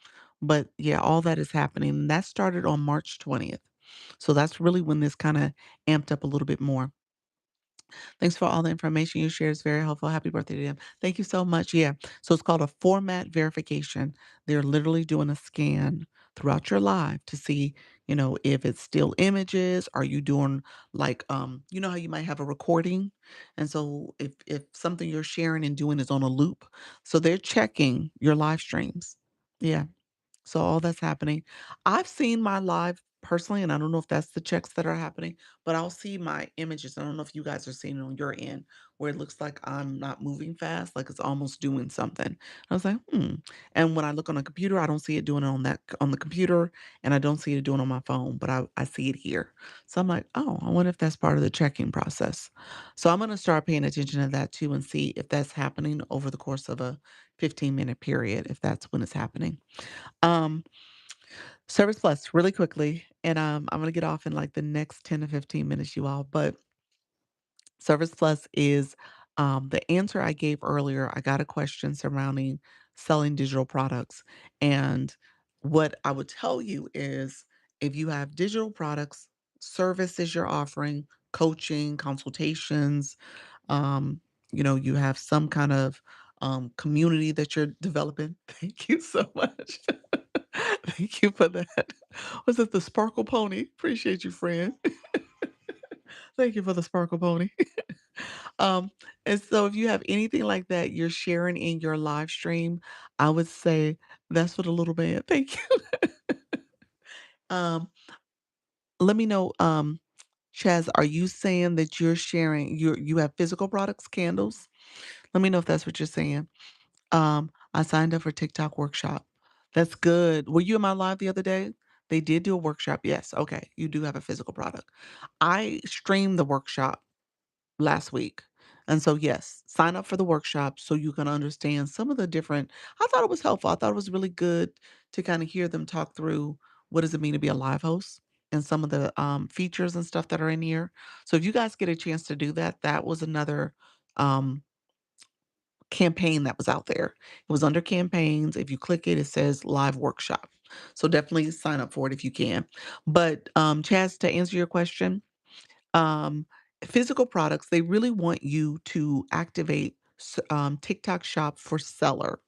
But yeah, all that is happening. And that started on March 20th. So that's really when this kind of amped up a little bit more. Thanks for all the information you shared. It's very helpful. Happy birthday to them. Thank you so much. Yeah. So it's called a format verification. They're literally doing a scan throughout your live to see, if it's still images. Are you doing like you know how you might have a recording? And so if something you're sharing and doing is on a loop, so they're checking your live streams. Yeah. So all that's happening. I've seen my live personally, and I don't know if that's the checks that are happening, but I'll see my images. I don't know if you guys are seeing it on your end where it looks like I'm not moving fast, like it's almost doing something. I was like, hmm. And when I look on a computer, I don't see it doing it on the computer, and I don't see it doing it on my phone, but I see it here. So I'm like, oh, I wonder if that's part of the checking process. So I'm gonna start paying attention to that too and see if that's happening over the course of a 15-minute period, if that's when it's happening. Um, Service Plus, really quickly, and I'm gonna get off in like the next 10 to 15 minutes, you all. But Service Plus is the answer I gave earlier. I got a question surrounding selling digital products. And what I would tell you is if you have digital products, services you're offering, coaching, consultations, um, you have some kind of community that you're developing. Thank you so much. Thank you for that. Was it the Sparkle Pony? Appreciate you, friend. Thank you for the Sparkle Pony. um, and so if you have anything like that you're sharing in your live stream, I would say that's for the little man. Thank you. um, let me know, Chaz, are you saying that you're sharing you have physical products, candles? Let me know if that's what you're saying. I signed up for TikTok workshop. That's good. Were you in my live the other day? They did do a workshop. Yes. Okay. You do have a physical product. I streamed the workshop last week. And so, yes, sign up for the workshop so you can understand some of the different. I thought it was helpful. I thought it was really good to kind of hear them talk through what does it mean to be a live host and some of the features and stuff that are in here. So, if you guys get a chance to do that, that was another um, campaign that was out there. It was under campaigns. If you click it, it says live workshop. So, definitely sign up for it if you can. But, Chaz, to answer your question, um, physical products, they really want you to activate TikTok Shop for seller.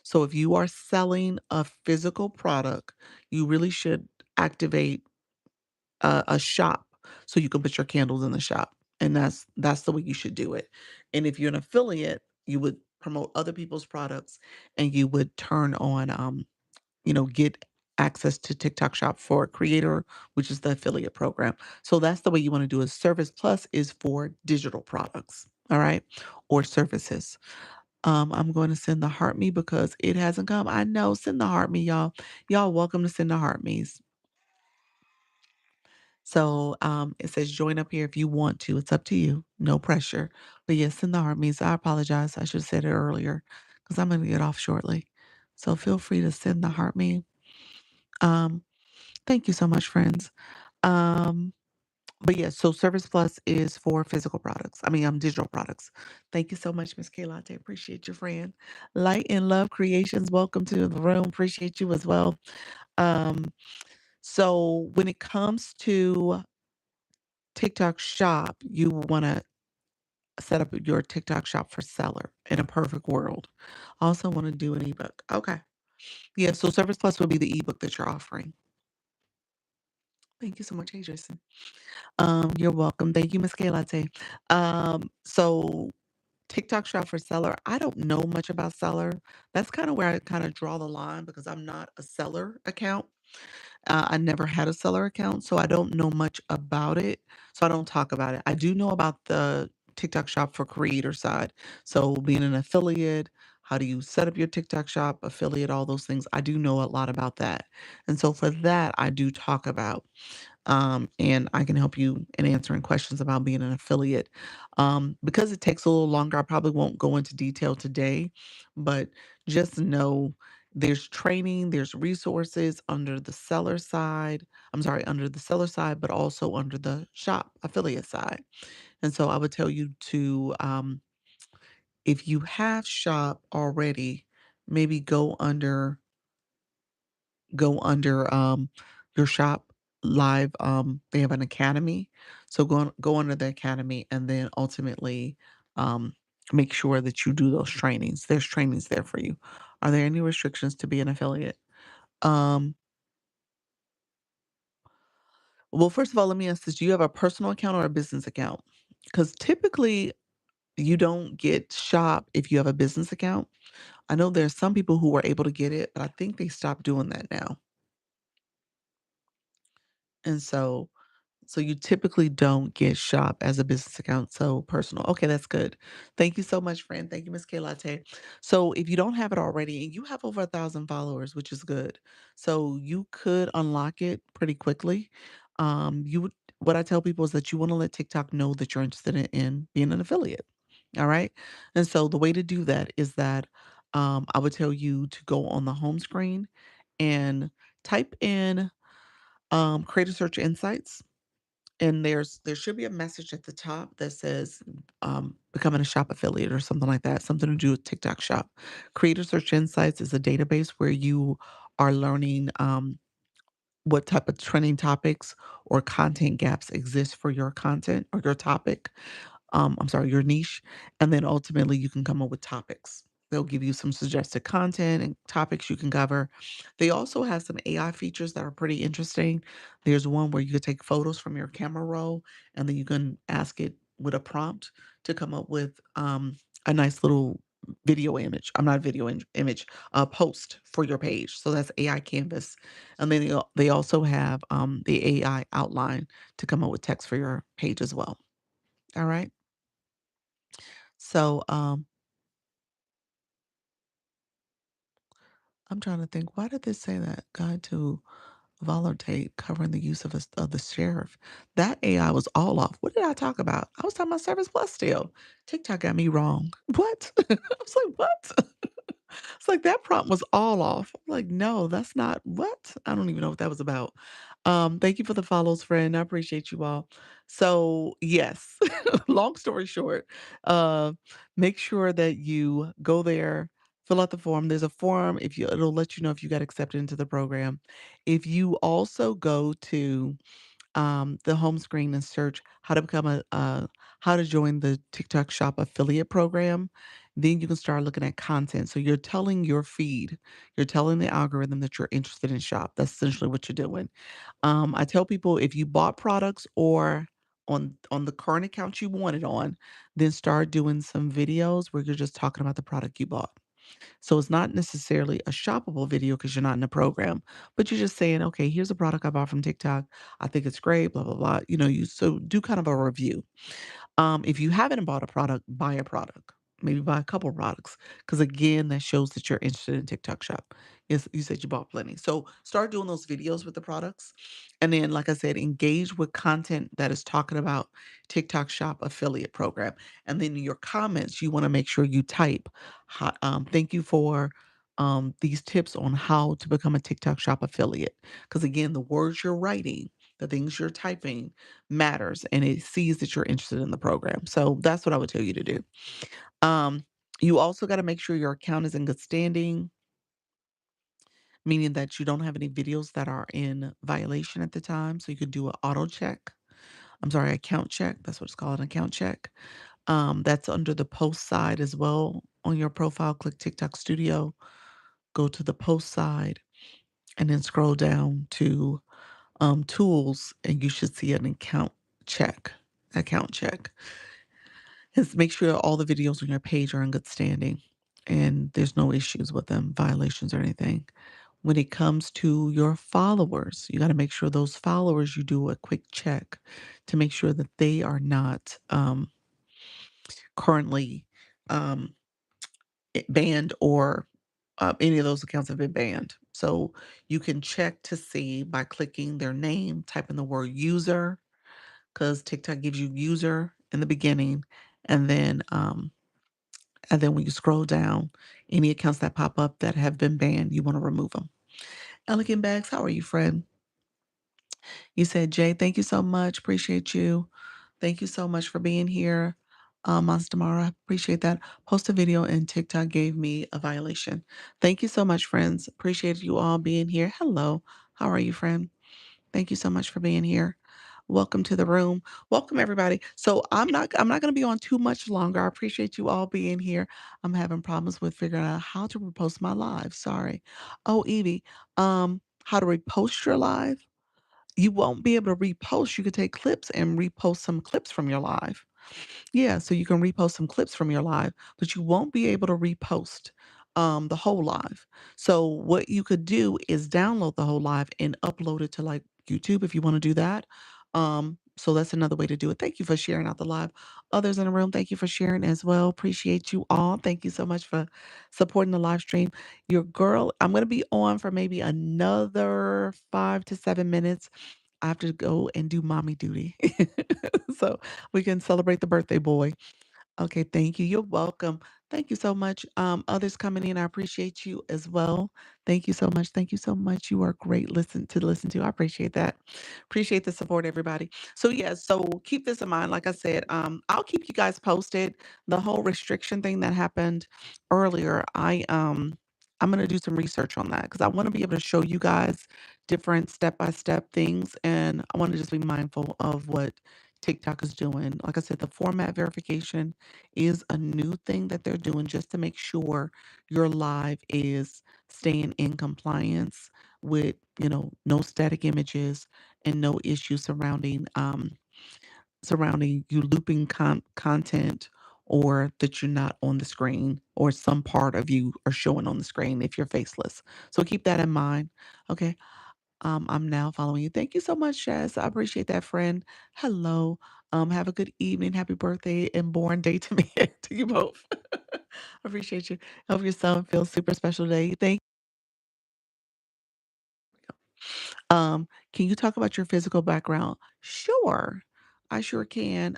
So if you are selling a physical product, you really should activate a shop so you can put your candles in the shop. And that's the way you should do it. And if you're an affiliate, you would promote other people's products and you would turn on get access to TikTok Shop for a creator, which is the affiliate program. So that's the way you want to do it. Service Plus is for digital products, all right, or services. I'm going to send the heart me because it hasn't come. I know, send the heart me, y'all. Y'all welcome to send the heart me's. So it says join up here if you want to. It's up to you. No pressure. But yes, send the heart me's. I apologize. I should have said it earlier because I'm going to get off shortly. So feel free to send the heart me. Um, Thank you so much, friends. Um, but yes, so Service Plus is for physical products. I mean, digital products. Thank you so much, Miss Kaylate. Appreciate your friend. Light and Love Creations, welcome to the room. Appreciate you as well. Um, so when it comes to TikTok Shop, you want to set up your TikTok Shop for seller in a perfect world. Also want to do an ebook. Okay. Yeah, so Service Plus would be the ebook that you're offering. Thank you so much. Hey, Jason. You're welcome. Thank you, Miss K Latte. So TikTok Shop for Seller. I don't know much about Seller. That's kind of where I kind of draw the line because I'm not a seller account. I never had a seller account, so I don't know much about it. So I don't talk about it. I do know about the TikTok Shop for creator side. So being an affiliate, how do you set up your TikTok shop, affiliate, all those things. I do know a lot about that. And so for that, I do talk about. And I can help you in answering questions about being an affiliate. Because it takes a little longer, I probably won't go into detail today, but just know there's training, there's resources under the seller side. I'm sorry, under the seller side, but also under the shop affiliate side. And so I would tell you to, if you have shop already, maybe go under your shop live. They have an academy, so go under the academy, and then ultimately um, make sure that you do those trainings. There's trainings there for you. Are there any restrictions to be an affiliate? um, well, first of all, let me ask this: do you have a personal account or a business account? Because typically you don't get shop if you have a business account. I know there's some people who were able to get it, but I think they stopped doing that now. And so you typically don't get shop as a business account, so personal. Okay, that's good. Thank you so much, friend. Thank you, Miss K Latte. So if you don't have it already, and you have over 1,000 followers, which is good, so you could unlock it pretty quickly. You would What I tell people is that you want to let TikTok know that you're interested in being an affiliate. All right. And so the way to do that is that I would tell you to go on the home screen and type in creator search insights, and there should be a message at the top that says, becoming a shop affiliate or something like that, something to do with TikTok Shop. Creator Search Insights is a database where you are learning what type of trending topics or content gaps exist for your content or your topic. I'm sorry, your niche. And then ultimately you can come up with topics. They'll give you some suggested content and topics you can cover. They also have some AI features that are pretty interesting. There's one where you could take photos from your camera roll and then you can ask it with a prompt to come up with a nice little video image. I'm not video image, a post for your page. So that's AI Canvas. And then they also have the AI outline to come up with text for your page as well. All right. So, I'm trying to think, why did this say that? Guide to voluntate covering the use of the sheriff. That AI was all off. What did I talk about? I was talking about Service Plus still. TikTok got me wrong. What? I was like, what? It's like that prompt was all off. I'm like, no, that's not what? I don't even know what that was about. Thank you for the follows, friend. I appreciate you all. So yes, long story short, uh, make sure that you go there, fill out the form. There's a form if you it'll let you know if you got accepted into the program. If you also go to the home screen and search how to join the TikTok Shop affiliate program, then you can start looking at content. So you're telling your feed, you're telling the algorithm that you're interested in shop. That's essentially what you're doing. I tell people if you bought products or on the current account you want it on, then start doing some videos where you're just talking about the product you bought. So it's not necessarily a shoppable video because you're not in the program, but you're just saying, okay, here's a product I bought from TikTok. I think it's great, blah, blah, blah. You so do kind of a review. If you haven't bought a product, buy a product. Maybe buy a couple products. Because again, that shows that you're interested in TikTok shop. Yes, you said you bought plenty. So start doing those videos with the products. And then, like I said, engage with content that is talking about TikTok shop affiliate program. And then in your comments, you want to make sure you type, thank you for these tips on how to become a TikTok shop affiliate. Because again, the words you're writing, the things you're typing matters and it sees that you're interested in the program. So that's what I would tell you to do. Um, you also got to make sure your account is in good standing, meaning that you don't have any videos that are in violation at the time. So you could do an auto check. I'm sorry, account check. That's what it's called, an account check. That's under the post side as well. On your profile, click TikTok Studio, go to the post side, and then scroll down to tools, and you should see an check, account check. Is make sure all the videos on your page are in good standing and there's no issues with them, violations or anything. When it comes to your followers, you got to make sure those followers, you do a quick check to make sure that they are not currently um, banned or any of those accounts have been banned. So you can check to see by clicking their name, type in the word user, because TikTok gives you user in the beginning, and then when you scroll down, any accounts that pop up that have been banned, you want to remove them. Elegant Bags, how are you, friend? You said, Jay, thank you so much. Appreciate you. Thank you so much for being here. Monster Mara, appreciate that. Post a video and TikTok gave me a violation. Thank you so much, friends. Appreciate you all being here. Hello. How are you, friend? Thank you so much for being here. Welcome to the room. Welcome everybody. So I'm not going to be on too much longer. I appreciate you all being here. I'm having problems with figuring out how to repost my live. Sorry. Oh, Evie, how to repost your live? You won't be able to repost. You could take clips and repost some clips from your live. Yeah, so you can repost some clips from your live, but you won't be able to repost the whole live. So what you could do is download the whole live and upload it to like YouTube if you want to do that. So that's another way to do it. Thank you for sharing out the live. Others in the room, thank you for sharing as well. Appreciate you all. Thank you so much for supporting the live stream. Your girl, I'm going to be on for maybe another 5 to 7 minutes. I have to go and do mommy duty. So we can celebrate the birthday boy. Okay, thank you. You're welcome. Thank you so much. Others coming in, I appreciate you as well. Thank you so much. Thank you so much. You are great listen to. I appreciate that. Appreciate the support, everybody. So yeah, so keep this in mind. Like I said, I'll keep you guys posted. The whole restriction thing that happened earlier, I'm gonna do some research on that because I want to be able to show you guys different step-by-step things, and I want to just be mindful of what TikTok is doing. Like I said, the format verification is a new thing that they're doing just to make sure your live is staying in compliance with, no static images and no issues surrounding you looping content or that you're not on the screen or some part of you are showing on the screen if you're faceless. So keep that in mind. Okay. I'm now following you. Thank you so much, Shaz. I appreciate that, friend. Hello. Have a good evening. Happy birthday and born day to me, to you both. I appreciate you. Hope your son feels super special today. Thank Can you talk about your physical background? Sure. I sure can.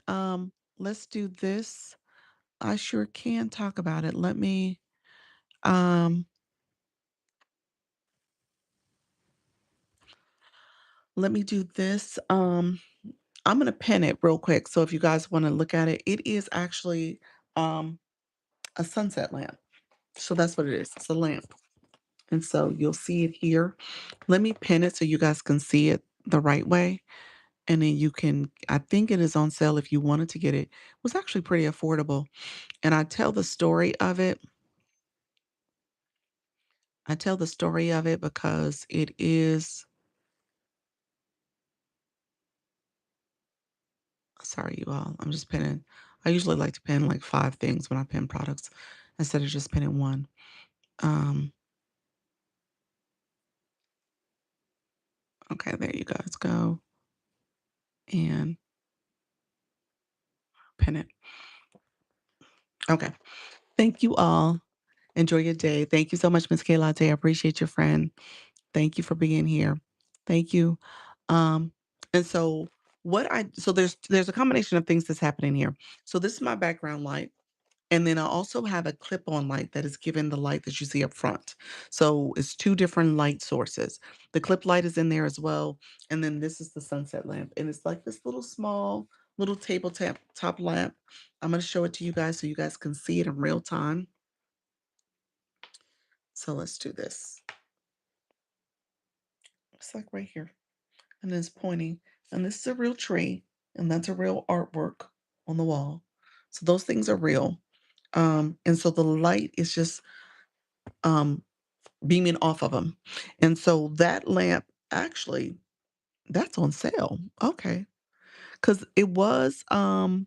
Let's do this. I sure can talk about it. Um let me do this. I'm gonna pin it real quick. So if you guys want to look at it, it is actually um a sunset lamp. So that's what it is. It's a lamp. And so you'll see it here. Let me pin it so you guys can see it the right way. And then I think it is on sale if you wanted to get it. It was actually pretty affordable. And I tell the story of it because it is, sorry, you all, I'm just pinning. I usually like to pin like 5 things when I pin products instead of just pinning one. Um, okay, there you guys go. And pin it. Okay. Thank you all. Enjoy your day. Thank you so much, Miss Kayla. I appreciate your friend. Thank you for being here. Thank you. Um, and so there's a combination of things that's happening here. So this is my background light. And then I also have a clip-on light that is given the light that you see up front. So it's 2 different light sources. The clip light is in there as well. And then this is the sunset lamp. And it's like this little small little tabletop top lamp. I'm going to show it to you guys so you guys can see it in real time. So let's do this. It's like right here. And it's pointing. And this is a real tree. And that's a real artwork on the wall. So those things are real. And so the light is just um beaming off of them. And so that lamp actually That's on sale. Okay, because it was, 12.99.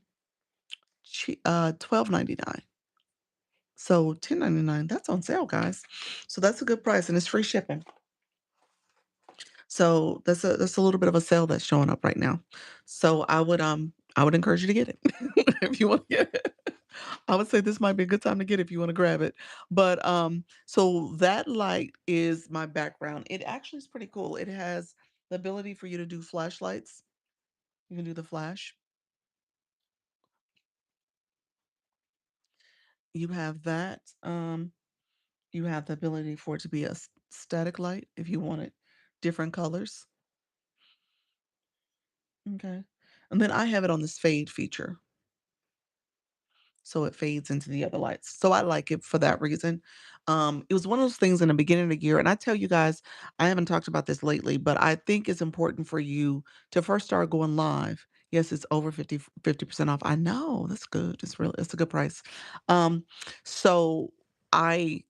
So 10.99, that's on sale, guys. So that's a good price, and it's free shipping. So that's a little bit of a sale that's showing up right now. So I would encourage you to get it if you want to get it. I would say this might be a good time to get it if you want to grab it. But so that light is my background. It actually is pretty cool. It has the ability for you to do flashlights. You can do the flash. You have that. You have the ability for it to be a static light if you want it different colors. Okay. And then I have it on this fade feature, so it fades into the other lights. So I like it for that reason. It was one of those things in the beginning of the year, and I tell you guys, I haven't talked about this lately, but I think it's important for you to first start going live. Yes, it's over 50% off. I know, that's good. It's a good price. Um, so I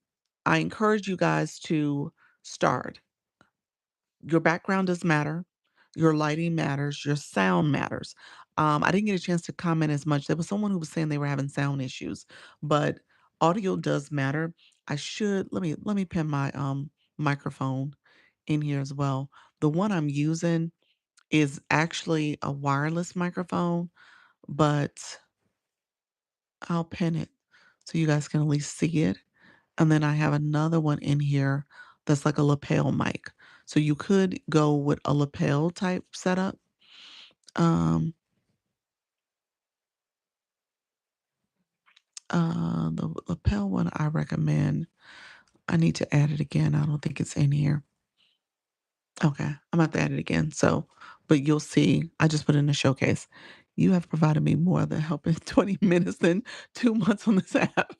I encourage you guys to start. Your background does matter. Your lighting matters. Your sound matters. I didn't get a chance to comment as much. There was someone who was saying they were having sound issues, but audio does matter. I should let me pin my microphone in here as well. The one I'm using is actually a wireless microphone, but I'll pin it so you guys can at least see it. And then I have another one in here that's like a lapel mic. So you could go with a lapel type setup. Um, the lapel one I recommend. I need to add it again. I don't think it's in here. Okay, I'm about to add it again. So, but you'll see. I just put it in the showcase. You have provided me more than help in 20 minutes than 2 months on this app.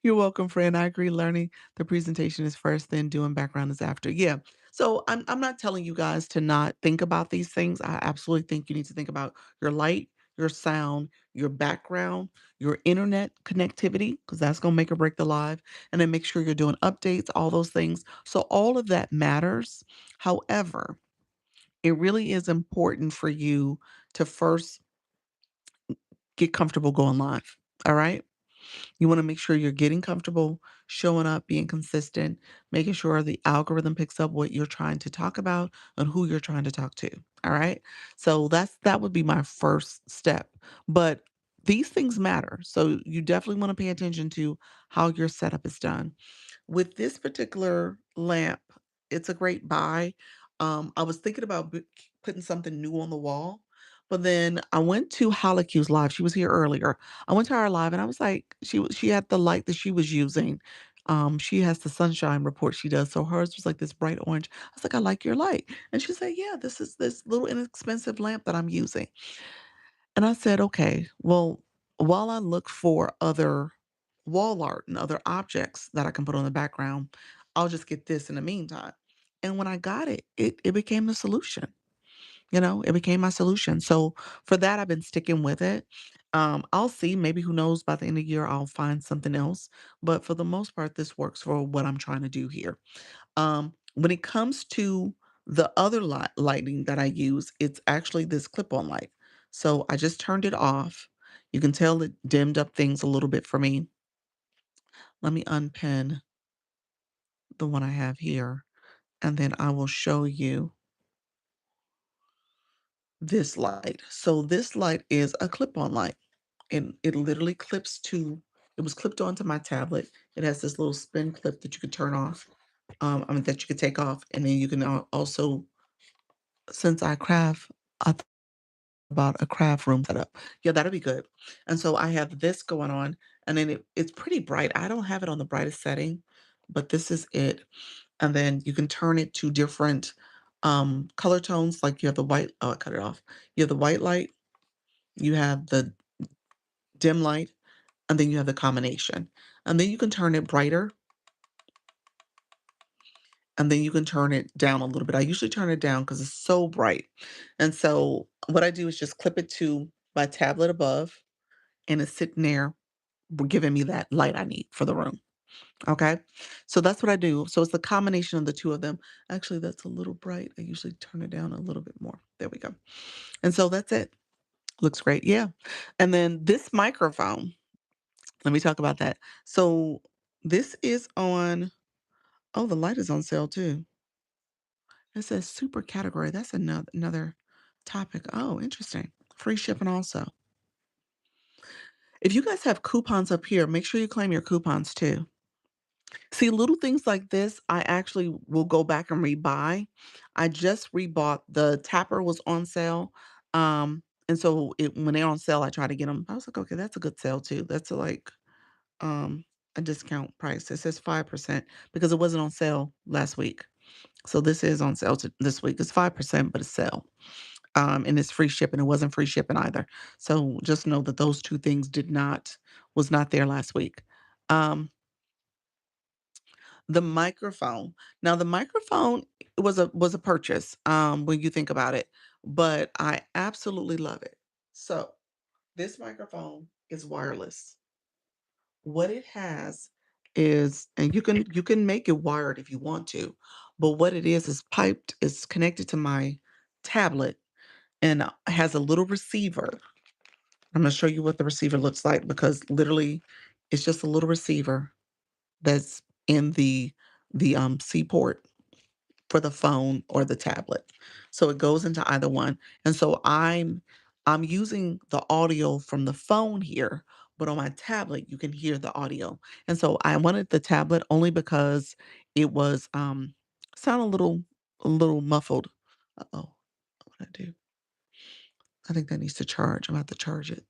You're welcome, friend. I agree. Learning the presentation is first, then doing background is after. Yeah. So I'm not telling you guys to not think about these things. I absolutely think you need to think about your light, your sound, your background, your internet connectivity, because that's gonna make or break the live, and then make sure you're doing updates, all those things. So all of that matters. However, it really is important for you to first get comfortable going live. All right. You wanna make sure you're getting comfortable, showing up, being consistent, making sure the algorithm picks up what you're trying to talk about and who you're trying to talk to, all right? So that would be my first step, but these things matter, so you definitely wanna pay attention to how your setup is done. With this particular lamp, it's a great buy. I was thinking about putting something new on the wall, but then I went to Holocu's live. She was here earlier. I went to her live, and I was like, she had the light that she was using. She has the sunshine report she does, so hers was like this bright orange. I was like, I like your light, and she said, Yeah, this is this little inexpensive lamp that I'm using. And I said, okay, well, while I look for other wall art and other objects that I can put on the background, I'll just get this in the meantime. And when I got it, it became the solution. You know, it became my solution. So for that, I've been sticking with it. I'll see. Maybe who knows? By the end of the year, I'll find something else. But for the most part, this works for what I'm trying to do here. When it comes to the other lighting that I use, it's actually this clip-on light. So I just turned it off. You can tell it dimmed up things a little bit for me. Let me unpin the one I have here, and then I will show you this light. So this light is a clip-on light, and it literally clips to it was clipped onto my tablet. It has this little spin clip that you could turn off, I mean, that you could take off, and then you can also since I craft, I about a craft room setup. Yeah, that'll be good. And so I have this going on, and then it's pretty bright. I don't have it on the brightest setting, but this is it. And then you can turn it to different color tones. Like you have the white, oh, I cut it off. You have the white light, you have the dim light, and then you have the combination. And then you can turn it brighter, and then you can turn it down a little bit. I usually turn it down because it's so bright. And so what I do is just clip it to my tablet above, and it's sitting there giving me that light I need for the room. Okay. So that's what I do. So it's the combination of the two of them. Actually, that's a little bright. I usually turn it down a little bit more. There we go. And so that's it. Looks great. Yeah. And then this microphone, let me talk about that. So this is on, oh, the light is on sale too. It says super category. That's another topic. Oh, interesting. Free shipping also. If you guys have coupons up here, make sure you claim your coupons too. See, little things like this, I actually will go back and rebuy. I just rebought the tapper was on sale. And so when they're on sale, I try to get them. I was like, okay, that's a good sale too. That's like um a discount price. It says 5% because it wasn't on sale last week. So this is on sale this week. It's 5%, but it's sale. And it's free shipping. It wasn't free shipping either. So just know that those two things was not there last week. Um, the microphone. Now the microphone was a purchase, when you think about it, but I absolutely love it. So this microphone is wireless. What it has is, and you can make it wired if you want to, but what it is piped, is connected to my tablet and has a little receiver. I'm gonna show you what the receiver looks like because literally it's just a little receiver that's in the C port for the phone or the tablet. So it goes into either one. And so I'm using the audio from the phone here, but on my tablet you can hear the audio. And so I wanted the tablet only because it was sound a little muffled. Uh-oh. What I do? I think that needs to charge. I'm about to charge it.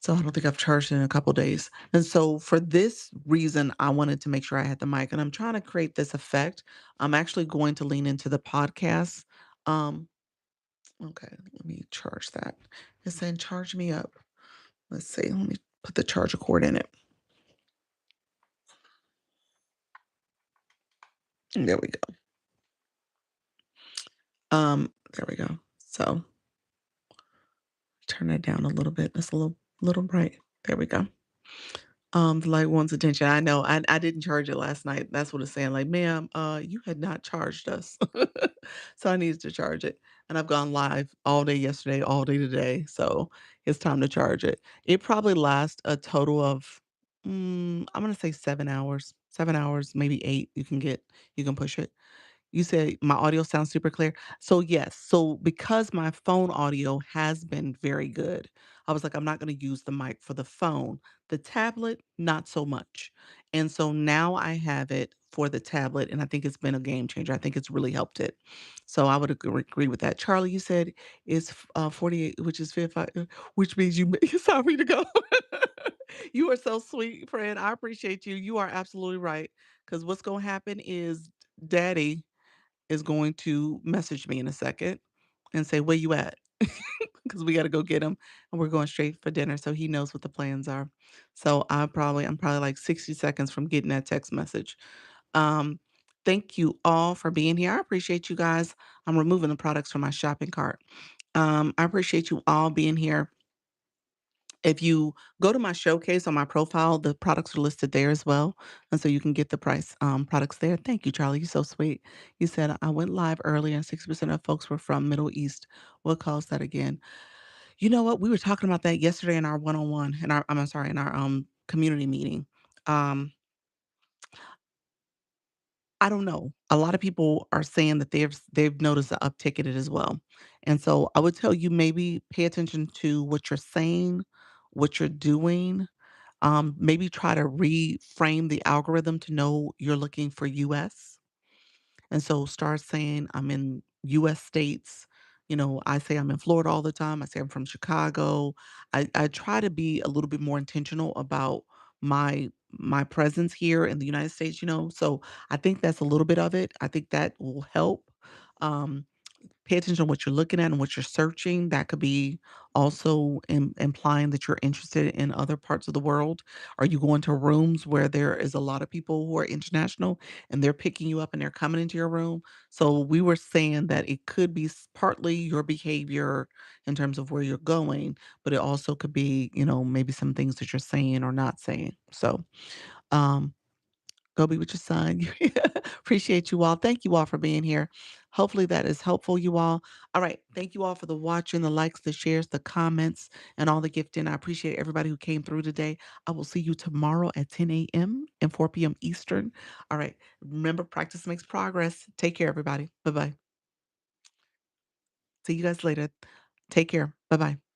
So I don't think I've charged it in a couple days. And so for this reason, I wanted to make sure I had the mic and I'm trying to create this effect. I'm actually going to lean into the podcast. Um, okay, let me charge that. It's saying charge me up. Let's see. Let me put the charger cord in it. And there we go. There we go. So turn that down a little bit. It's a little bright. There we go. The light wants attention. I know. I didn't charge it last night. That's what it's saying. Like, ma'am, you had not charged us. So I needed to charge it. And I've gone live all day yesterday, all day today. So it's time to charge it. It probably lasts a total of I'm gonna say 7 hours. 7 hours, maybe 8. You can push it. You said my audio sounds super clear. So yes, so because my phone audio has been very good, I was like, I'm not going to use the mic for the phone. The tablet, not so much. And so now I have it for the tablet, and I think it's been a game changer. I think it's really helped it. So I would agree with that. Charlie, you said is 48, which is 55, which means it's time for you to go. You are so sweet, friend. I appreciate you. You are absolutely right. Because what's going to happen is daddy is going to message me in a second and say, "Where you at?" Because we gotta go get him, and we're going straight for dinner, so he knows what the plans are. So I'm probably like 60 seconds from getting that text message. Um, thank you all for being here. I appreciate you guys. I'm removing the products from my shopping cart. I appreciate you all being here. If you go to my showcase on my profile, the products are listed there as well, and so you can get the price, products there. Thank you, Charlie, you're so sweet. You said, "I went live earlier and 60% of folks were from Middle East. What caused that again?" You know what? We were talking about that yesterday in our one-on-one, in our I'm sorry, in our, community meeting. Um, I don't know. A lot of people are saying that they've noticed an uptick in it as well, and so I would tell you maybe pay attention to what you're saying, what you're doing. Maybe try to reframe the algorithm to know you're looking for US. And so start saying, I'm in US states. I say I'm in Florida all the time. I say I'm from Chicago. I try to be a little bit more intentional about my presence here in the United States. So I think that's a little bit of it. I think that will help. Um, Pay attention to what you're looking at and what you're searching. That could be also implying that you're interested in other parts of the world. Are you going to rooms where there is a lot of people who are international and they're picking you up and they're coming into your room? So we were saying that it could be partly your behavior in terms of where you're going, but it also could be, maybe some things that you're saying or not saying. So, um, Go be with your son. Appreciate you all. Thank you all for being here. Hopefully that is helpful, you all. All right. Thank you all for the watching, the likes, the shares, the comments, and all the gifting. I appreciate everybody who came through today. I will see you tomorrow at 10 a.m. and 4 p.m. Eastern. All right. Remember, practice makes progress. Take care, everybody. Bye bye. See you guys later. Take care. Bye bye.